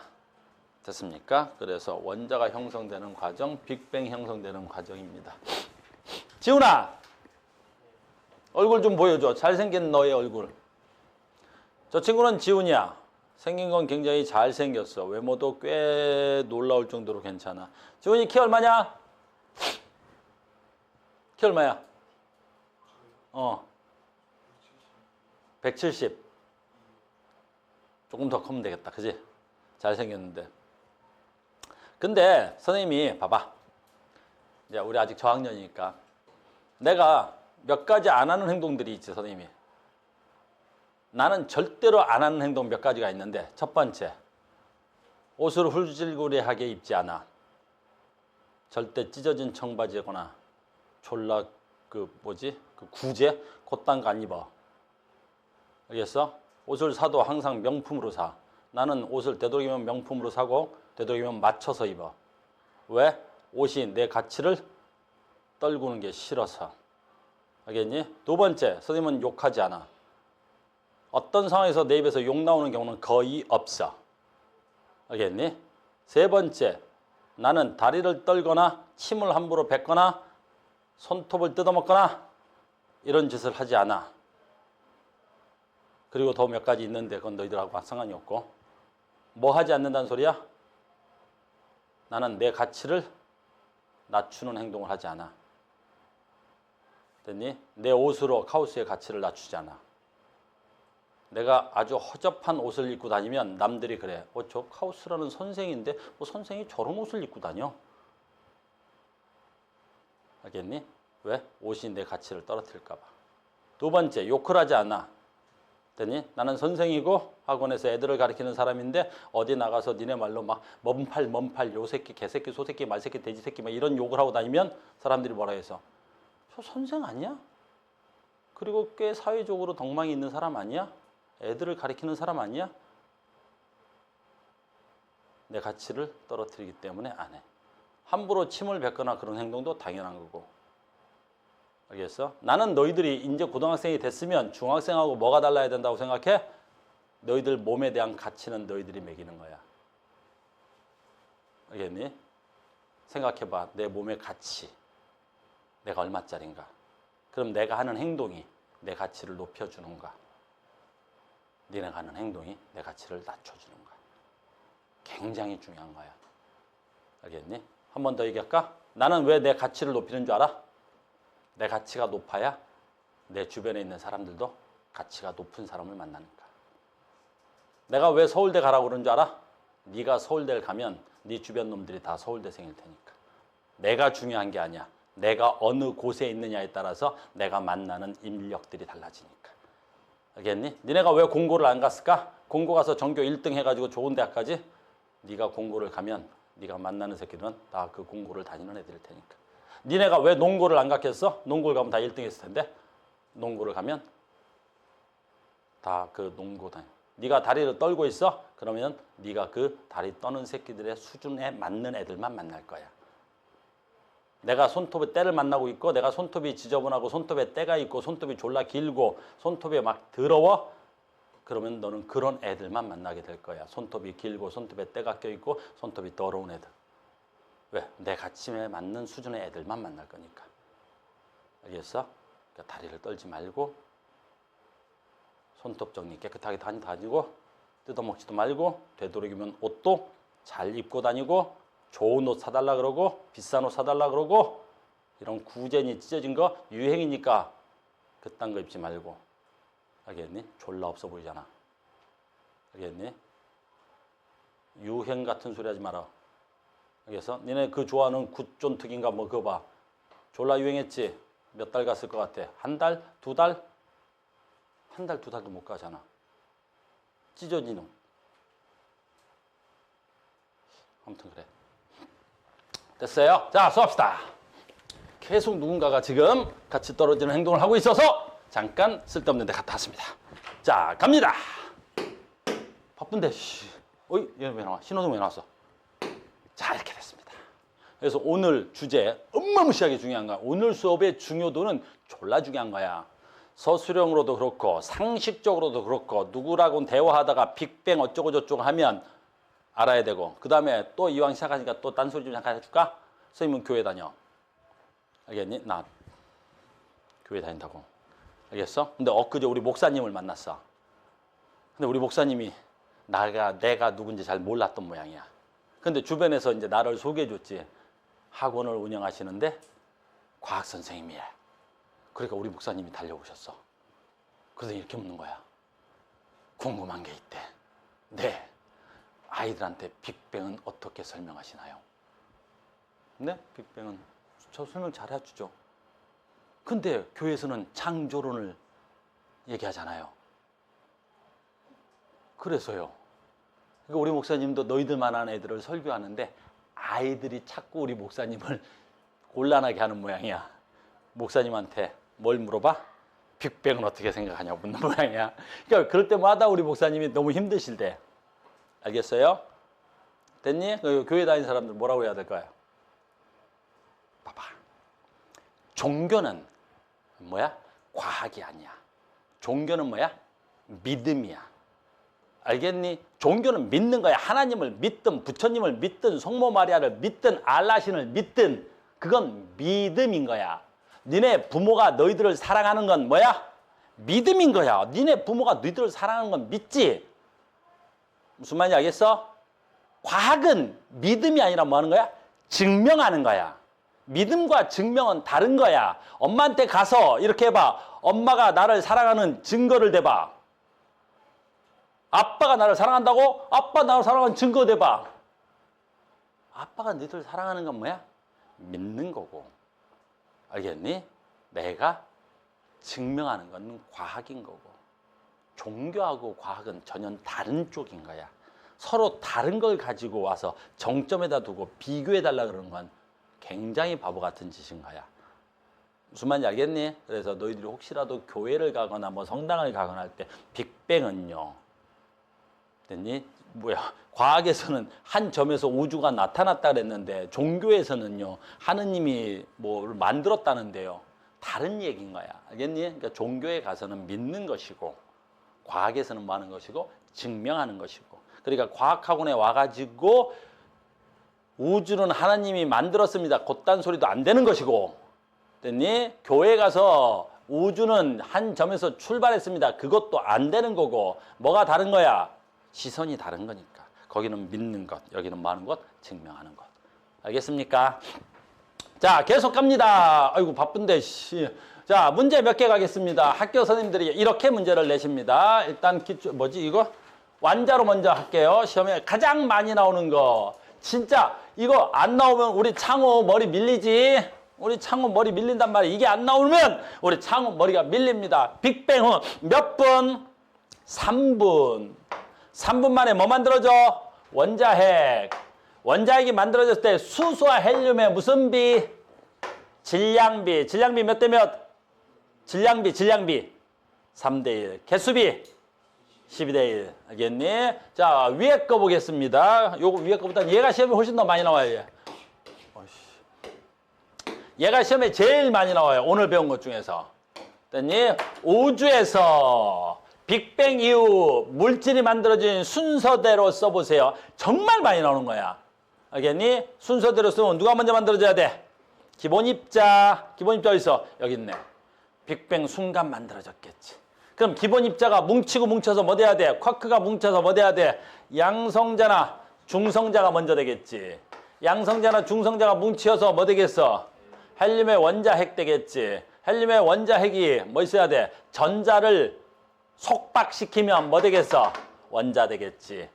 됐습니까? 그래서 원자가 형성되는 과정, 빅뱅 형성되는 과정입니다. 지훈아, 얼굴 좀 보여줘. 잘생긴 너의 얼굴. 저 친구는 지훈이야. 생긴 건 굉장히 잘생겼어. 외모도 꽤 놀라울 정도로 괜찮아. 지훈이 키 얼마냐? 키 얼마야? 170. 조금 더 크면 되겠다. 그지? 잘생겼는데. 근데 선생님이 봐봐. 이제 우리 아직 저학년이니까 내가 몇 가지 안 하는 행동들이 있지, 선생님이. 나는 절대로 안 하는 행동 몇 가지가 있는데, 첫 번째, 옷을 훌질구레하게 입지 않아. 절대 찢어진 청바지거나 졸라 그 구제? 그딴 거 안 입어. 알겠어? 옷을 사도 항상 명품으로 사. 나는 옷을 되도록이면 명품으로 사고 되도록이면 맞춰서 입어. 왜? 옷이 내 가치를 떨구는 게 싫어서. 알겠니? 두 번째, 선생님은 욕하지 않아. 어떤 상황에서 내 입에서 욕 나오는 경우는 거의 없어. 알겠니? 세 번째, 나는 다리를 떨거나 침을 함부로 뱉거나 손톱을 뜯어먹거나 이런 짓을 하지 않아. 그리고 더 몇 가지 있는데 그건 너희들하고 상관이 없고. 뭐 하지 않는다는 소리야? 나는 내 가치를 낮추는 행동을 하지 않아. 됐니? 내 옷으로 카우스의 가치를 낮추지 않아. 내가 아주 허접한 옷을 입고 다니면 남들이 그래. 저 카우스라는 선생인데 선생이 저런 옷을 입고 다녀. 알겠니? 왜? 옷이 내 가치를 떨어뜨릴까 봐. 두 번째, 욕을 하지 않아. 됐니? 나는 선생이고 학원에서 애들을 가르치는 사람인데 어디 나가서 니네 말로 막 멈팔 요새끼 개새끼 소새끼 말새끼 돼지새끼 막 이런 욕을 하고 다니면 사람들이 뭐라 해서 저 선생 아니야? 그리고 꽤 사회적으로 덕망이 있는 사람 아니야? 애들을 가르치는 사람 아니야? 내 가치를 떨어뜨리기 때문에 안 해. 함부로 침을 뱉거나 그런 행동도 당연한 거고. 알겠어? 나는 너희들이 이제 고등학생이 됐으면 중학생하고 뭐가 달라야 된다고 생각해? 너희들 몸에 대한 가치는 너희들이 매기는 거야. 알겠니? 생각해봐. 내 몸의 가치. 내가 얼마짜린가? 그럼 내가 하는 행동이 내 가치를 높여주는가? 니네가 하는 행동이 내 가치를 낮춰주는가? 굉장히 중요한 거야. 알겠니? 한 번 더 얘기할까? 나는 왜 내 가치를 높이는 줄 알아? 내 가치가 높아야 내 주변에 있는 사람들도 가치가 높은 사람을 만나니까. 내가 왜 서울대 가라고 그러는 줄 알아? 네가 서울대를 가면 네 주변 놈들이 다 서울대생일 테니까. 내가 중요한 게 아니야. 내가 어느 곳에 있느냐에 따라서 내가 만나는 인력들이 달라지니까. 알겠니? 니네가 왜 공고를 안 갔을까? 공고 가서 전교 1등 해가지고 좋은 대학 가지? 네가 공고를 가면 네가 만나는 새끼들은 다 그 공고를 다니는 애들일 테니까. 니네가 왜 농고를 안 갔겠어? 농고를 가면 다 1등 했을 텐데. 농고를 가면 다 그 농고 다녀. 네가 다리를 떨고 있어? 그러면 네가 그 다리 떠는 새끼들의 수준에 맞는 애들만 만날 거야. 내가 손톱에 때를 만나고 있고 내가 손톱이 지저분하고 손톱에 때가 있고 손톱이 졸라 길고 손톱이 막 더러워? 그러면 너는 그런 애들만 만나게 될 거야. 손톱이 길고 손톱에 때가 껴있고 손톱이 더러운 애들. 왜? 내 가침에 맞는 수준의 애들만 만날 거니까. 알겠어? 그러니까 다리를 떨지 말고 손톱 정리 깨끗하게 다니고 뜯어먹지도 말고 되도록이면 옷도 잘 입고 다니고 좋은 옷 사달라 그러고 비싼 옷 사달라 그러고 이런 구제니 찢어진 거 유행이니까 그딴 거 입지 말고. 알겠니? 졸라 없어 보이잖아. 알겠니? 유행 같은 소리 하지 마라. 알겠어? 니네 그 좋아하는 굿존특인가 뭐 그거 봐. 졸라 유행했지? 몇 달 갔을 것 같아? 한 달? 두 달? 한 달, 두 달도 못 가잖아. 찢어진 옷. 아무튼 그래. 됐어요? 자, 수업합시다. 계속 누군가가 지금 같이 떨어지는 행동을 하고 있어서 잠깐 쓸데없는 데 갔다 왔습니다. 자, 갑니다. 바쁜데, 어이, 얘 왜 나와? 신호등 왜 나왔어? 자, 이렇게 됐습니다. 그래서 오늘 주제, 어마무시하게 중요한 거야. 오늘 수업의 중요도는 졸라 중요한 거야. 서술형으로도 그렇고, 상식적으로도 그렇고, 누구라고 대화하다가 빅뱅 어쩌고 저쩌고 하면 알아야 되고, 그 다음에 또 이왕 시작하니까 또 딴소리 좀 잠깐 해줄까? 선생님은 교회 다녀. 알겠니? 나 교회 다닌다고. 알겠어? 근데 엊그제 우리 목사님을 만났어. 근데 우리 목사님이 내가 누군지 잘 몰랐던 모양이야. 근데 주변에서 이제 나를 소개해줬지. 학원을 운영하시는데 과학 선생님이야. 그러니까 우리 목사님이 달려오셨어. 그래서 이렇게 묻는 거야. 궁금한 게 있대. 네. 아이들한테 빅뱅은 어떻게 설명하시나요? 네? 빅뱅은 저 설명 잘 해주죠. 근데 교회에서는 창조론을 얘기하잖아요. 그래서요. 그러니까 우리 목사님도 너희들만한 애들을 설교하는데 아이들이 자꾸 우리 목사님을 곤란하게 하는 모양이야. 목사님한테 뭘 물어봐? 빅뱅은 어떻게 생각하냐고 묻는 모양이야. 그러니까 그럴 때마다 우리 목사님이 너무 힘드실대. 알겠어요? 됐니? 교회 다니는 사람들 뭐라고 해야 될까요? 봐봐. 종교는 뭐야? 과학이 아니야. 종교는 뭐야? 믿음이야. 알겠니? 종교는 믿는 거야. 하나님을 믿든 부처님을 믿든 성모 마리아를 믿든 알라신을 믿든 그건 믿음인 거야. 니네 부모가 너희들을 사랑하는 건 뭐야? 믿음인 거야. 니네 부모가 너희들을 사랑하는 건 믿지? 무슨 말인지 알겠어? 과학은 믿음이 아니라 뭐 하는 거야? 증명하는 거야. 믿음과 증명은 다른 거야. 엄마한테 가서 이렇게 해봐. 엄마가 나를 사랑하는 증거를 대봐. 아빠가 나를 사랑한다고? 아빠 나를 사랑하는 증거 대봐. 아빠가 너희들 사랑하는 건 뭐야? 믿는 거고. 알겠니? 내가 증명하는 건 과학인 거고. 종교하고 과학은 전혀 다른 쪽인 거야. 서로 다른 걸 가지고 와서 정점에다 두고 비교해달라 그러는 건 굉장히 바보 같은 짓인 거야. 무슨 말인지 알겠니? 그래서 너희들이 혹시라도 교회를 가거나 뭐 성당을 가거나 할 때 빅뱅은요. 됐니? 뭐야? 과학에서는 한 점에서 우주가 나타났다 그랬는데 종교에서는요. 하느님이 뭐를 만들었다는데요. 다른 얘기인 거야. 알겠니? 그러니까 종교에 가서는 믿는 것이고 과학에서는 뭐 하는 것이고 증명하는 것이고. 그러니까 과학학원에 와가지고 우주는 하나님이 만들었습니다. 그딴 소리도 안 되는 것이고. 됐니? 교회 가서 우주는 한 점에서 출발했습니다. 그것도 안 되는 거고. 뭐가 다른 거야? 시선이 다른 거니까. 거기는 믿는 것, 여기는 뭐 하는 것? 증명하는 것. 알겠습니까? 자, 계속 갑니다. 아이고, 바쁜데, 씨. 자, 문제 몇 개 가겠습니다. 학교 선생님들이 이렇게 문제를 내십니다. 일단 기초, 뭐지, 이거? 완자로 먼저 할게요. 시험에 가장 많이 나오는 거. 진짜, 이거 안 나오면 우리 창호 머리 밀리지? 우리 창호 머리 밀린단 말이야. 이게 안 나오면 우리 창호 머리가 밀립니다. 빅뱅 후 몇 분? 3분. 3분 만에 뭐 만들어져? 원자핵. 원자핵이 만들어졌을 때 수소와 헬륨의 무슨 비? 질량비. 질량비 몇 대 몇? 질량비. 3대 1. 개수비? 12대 1. 알겠니? 자, 위에 거 보겠습니다. 요거 위에 거보다 얘가 시험이 훨씬 더 많이 나와요. 얘가 시험에 제일 많이 나와요. 오늘 배운 것 중에서. 됐니? 우주에서 빅뱅 이후 물질이 만들어진 순서대로 써보세요. 정말 많이 나오는 거야. 알겠니? 순서대로 쓰면 누가 먼저 만들어져야 돼? 기본 입자. 기본 입자 어디 있어? 여기 있네. 빅뱅 순간 만들어졌겠지. 그럼 기본 입자가 뭉치고 뭉쳐서 뭐 돼야 돼? 쿼크가 뭉쳐서 뭐 돼야 돼? 양성자나 중성자가 먼저 되겠지. 양성자나 중성자가 뭉쳐서 뭐 되겠어? 헬륨의 원자핵 되겠지. 헬륨의 원자핵이 뭐 있어야 돼? 전자를 속박시키면 뭐 되겠어? 원자 되겠지.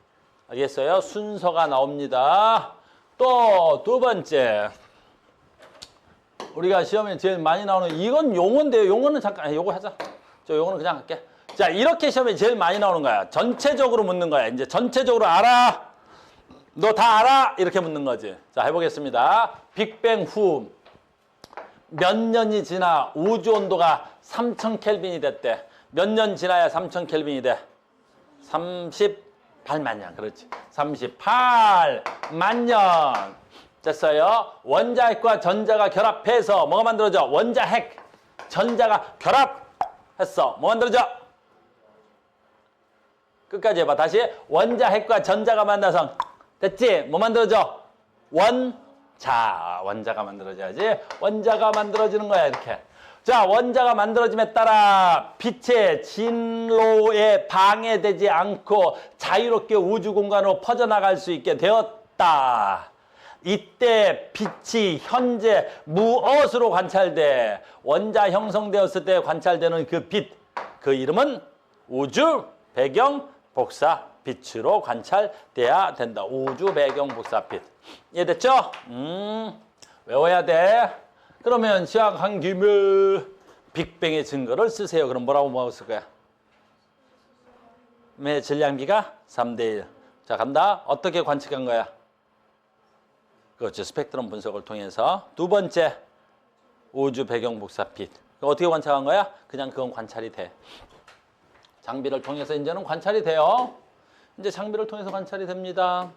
알겠어요? 순서가 나옵니다. 또 두 번째. 우리가 시험에 제일 많이 나오는 이건 용어인데요. 용어는 잠깐 요거 하자. 저 요거는 그냥 할게. 자, 이렇게 시험에 제일 많이 나오는 거야. 전체적으로 묻는 거야. 이제 전체적으로 알아? 너 다 알아? 이렇게 묻는 거지. 자, 해보겠습니다. 빅뱅 후 몇 년이 지나 우주 온도가 3000켈빈이 됐대. 몇 년 지나야 3000켈빈이 돼? 38만 년. 그렇지. 38만 년. 됐어요. 원자핵과 전자가 결합해서 뭐가 만들어져? 원자핵. 전자가 결합했어. 뭐 만들어져? 끝까지 해봐. 다시. 원자핵과 전자가 만나서 됐지? 뭐 만들어져? 원자. 원자가 만들어져야지. 원자가 만들어지는 거야. 이렇게. 자, 원자가 만들어짐에 따라 빛의 진로에 방해되지 않고 자유롭게 우주 공간으로 퍼져나갈 수 있게 되었다. 이때 빛이 현재 무엇으로 관찰돼? 원자 형성되었을 때 관찰되는 그 빛, 그 이름은 우주 배경 복사 빛으로 관찰돼야 된다. 우주 배경 복사 빛. 이해됐죠? 외워야 돼. 그러면 시작한 김에 빅뱅의 증거를 쓰세요. 그럼 뭐라고 쓸 거야? 질량비가 3대1. 자, 간다. 어떻게 관측한 거야? 그렇죠. 스펙트럼 분석을 통해서. 두 번째, 우주 배경 복사 빛. 어떻게 관찰한 거야? 그냥 그건 관찰이 돼. 장비를 통해서 이제는 관찰이 돼요. 이제 장비를 통해서 관찰이 됩니다.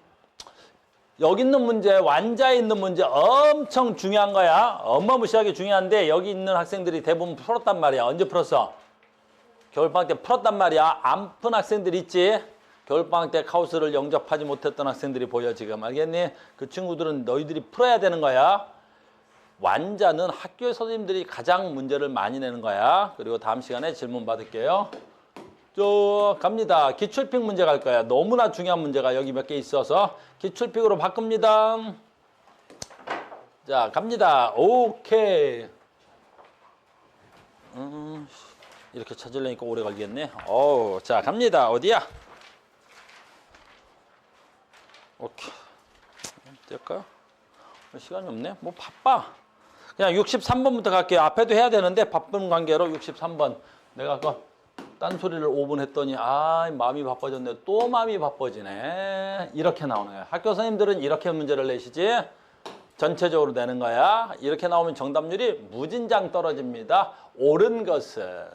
여기 있는 문제, 완자에 있는 문제 엄청 중요한 거야. 어마무시하게 중요한데 여기 있는 학생들이 대부분 풀었단 말이야. 언제 풀었어? 겨울방학 때 풀었단 말이야. 안 푼 학생들 있지? 겨울방학 때 카우스를 영접하지 못했던 학생들이 보여 지금. 알겠니? 그 친구들은 너희들이 풀어야 되는 거야. 완자는 학교 선생님들이 가장 문제를 많이 내는 거야. 그리고 다음 시간에 질문 받을게요. 쭉 갑니다. 기출픽 문제 갈 거야. 너무나 중요한 문제가 여기 몇 개 있어서 기출픽으로 바꿉니다. 자, 갑니다. 오케이. 이렇게 찾으려니까 오래 걸리겠네. 자, 갑니다. 어디야? 오케이. 될까요? 시간이 없네. 뭐 바빠. 그냥 63번부터 갈게요. 앞에도 해야 되는데 바쁜 관계로 63번. 내가 아까 딴소리를 5분 했더니 마음이 바빠졌네. 또 마음이 바빠지네. 이렇게 나오는 거야. 학교 선생님들은 이렇게 문제를 내시지. 전체적으로 내는 거야. 이렇게 나오면 정답률이 무진장 떨어집니다. 옳은 것은.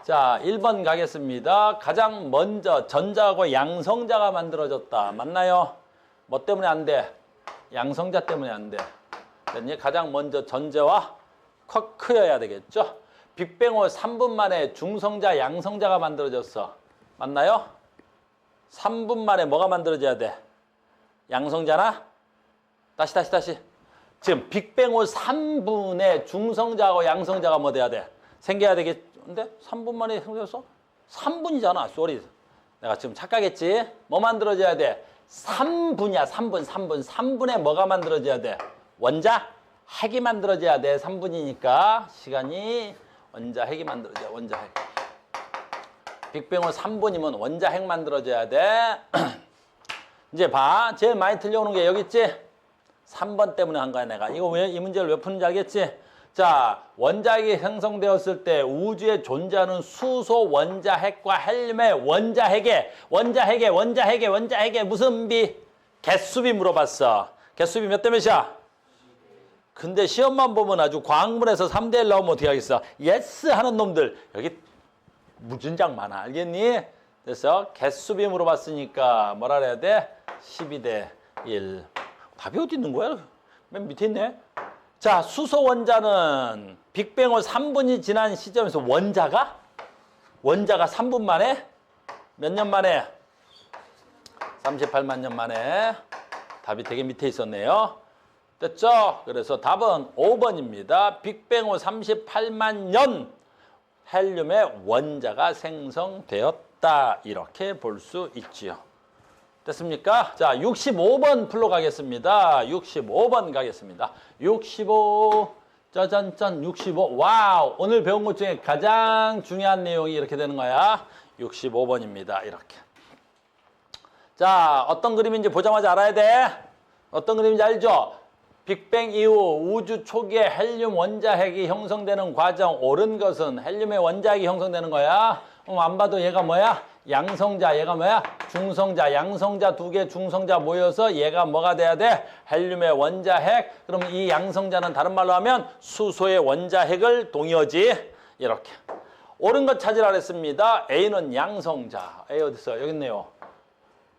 자, 1번 가겠습니다. 가장 먼저 전자하고 양성자가 만들어졌다. 맞나요? 뭐 때문에 안 돼? 양성자 때문에 안 돼. 가장 먼저 전자와 쿼크여야 되겠죠? 빅뱅 후 3분 만에 중성자, 양성자가 만들어졌어. 맞나요? 3분 만에 뭐가 만들어져야 돼? 양성자나? 다시. 지금 빅뱅 후 3분에 중성자하고 양성자가 뭐 돼야 돼? 생겨야 되겠는데? 3분 만에 생겼어? 3분이잖아. 쏘리. 내가 지금 착각했지? 뭐 만들어져야 돼? 3분이야. 3분에 뭐가 만들어져야 돼? 원자? 핵이 만들어져야 돼. 3분이니까 시간이 원자핵이 만들어져야 돼. 원자핵. 빅뱅 후 3분이면 원자핵 만들어져야 돼. 이제 봐. 제일 많이 틀려오는 게 여기 있지? 3번 때문에 한 거야 내가. 이거 왜 이 문제를 왜 푸는지 알겠지? 자, 원자핵이 형성되었을 때 우주에 존재하는 수소 원자핵과 헬륨의 원자핵에 무슨 비? 개수비 물어봤어. 개수비 몇 대 몇이야? 근데 시험만 보면 아주 과학문에서 3대1 나오면 어떻게 하겠어? 예스 하는 놈들 여기 무진장 많아. 알겠니? 그래서 개수비 물어봤으니까 뭐라 그래야 돼? 12대 1. 답이 어디 있는 거야? 맨 밑에 있네. 자, 수소 원자는 빅뱅 후 3분이 지난 시점에서 원자가 3분 만에 몇 년 만에? 38만 년 만에. 답이 되게 밑에 있었네요. 됐죠? 그래서 답은 5번입니다. 빅뱅 후 38만 년 헬륨의 원자가 생성되었다. 이렇게 볼 수 있지요. 됐습니까? 자, 65번 풀러 가겠습니다. 65번 가겠습니다. 65, 짜잔짠, 65. 와우! 오늘 배운 것 중에 가장 중요한 내용이 이렇게 되는 거야. 65번입니다. 이렇게. 자, 어떤 그림인지 보자마자 알아야 돼. 어떤 그림인지 알죠? 빅뱅 이후 우주 초기에 헬륨 원자핵이 형성되는 과정, 옳은 것은 헬륨의 원자핵이 형성되는 거야. 안 봐도 얘가 뭐야? 양성자, 얘가 뭐야? 중성자, 양성자 두 개, 중성자 모여서 얘가 뭐가 돼야 돼? 헬륨의 원자핵. 그럼 이 양성자는 다른 말로 하면 수소의 원자핵을 동의어지. 이렇게. 옳은 것 찾으라 그랬습니다. A는 양성자. A 어디 있어? 여기 있네요.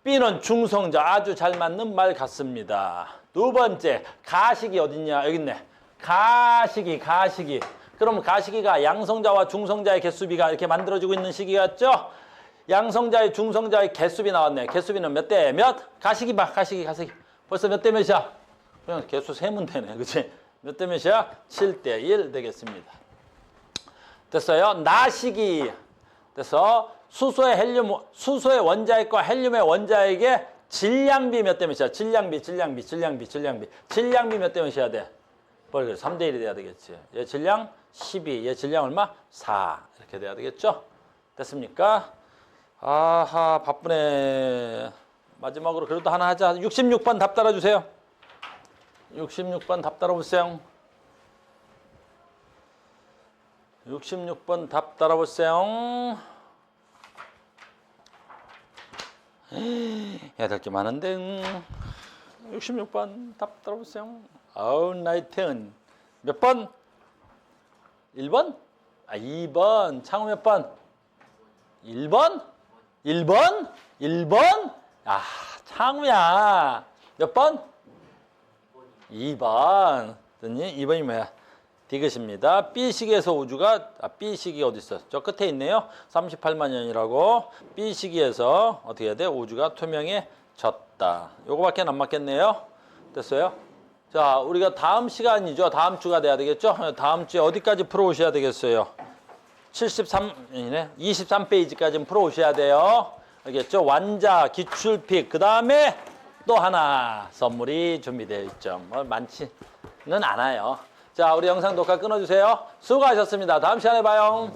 B는 중성자. 아주 잘 맞는 말 같습니다. 두 번째, 가식이 어딨냐? 여기 있네. 가식이. 그럼 가식이가 양성자와 중성자의 개수비가 이렇게 만들어지고 있는 시기 같죠? 양성자의 중성자의 개수비 나왔네. 개수비는 몇 대 몇? 가식이 봐. 가식이. 벌써 몇 대 몇이야? 그냥 개수 세면 되네. 그치? 몇 대 몇이야? 7대 1 되겠습니다. 됐어요? 나식이. 그래서 수소의 원자핵과 헬륨의 원자핵의 질량비 몇 대 몇이야? 질량비 몇 대 몇이야 돼? 뭘 그래? 3대 1이 돼야 되겠지. 얘 질량 12, 얘 질량 얼마? 4. 이렇게 돼야 되겠죠? 됐습니까? 아하, 바쁘네. 마지막으로 그래도 하나 하자. 66번 답 따라주세요. 66번 답 따라보세요. 66번 답 따라보세요. 해야 될 게 많은데. 66번 답 따라보세요. 아우, 나이텐. 몇 번? 1번? 아, 2번. 창우 몇 번? 1번? 1번? 아, 창우야. 몇 번? 2번. 됐니? 2번이 뭐야? 디귿입니다. B시기에서 우주가, B시기 어디 있어? 저 끝에 있네요. 38만 년이라고. B시기에서 어떻게 해야 돼? 우주가 투명해졌다. 요거밖에 안 맞겠네요. 됐어요? 자, 우리가 다음 시간이죠. 다음 주가 돼야 되겠죠? 다음 주에 어디까지 풀어오셔야 되겠어요? 23페이지까지는 풀어오셔야 돼요. 알겠죠? 완자, 기출픽, 그 다음에 또 하나 선물이 준비되어 있죠. 뭐 많지는 않아요. 자, 우리 영상 녹화 끊어주세요. 수고하셨습니다. 다음 시간에 봐요.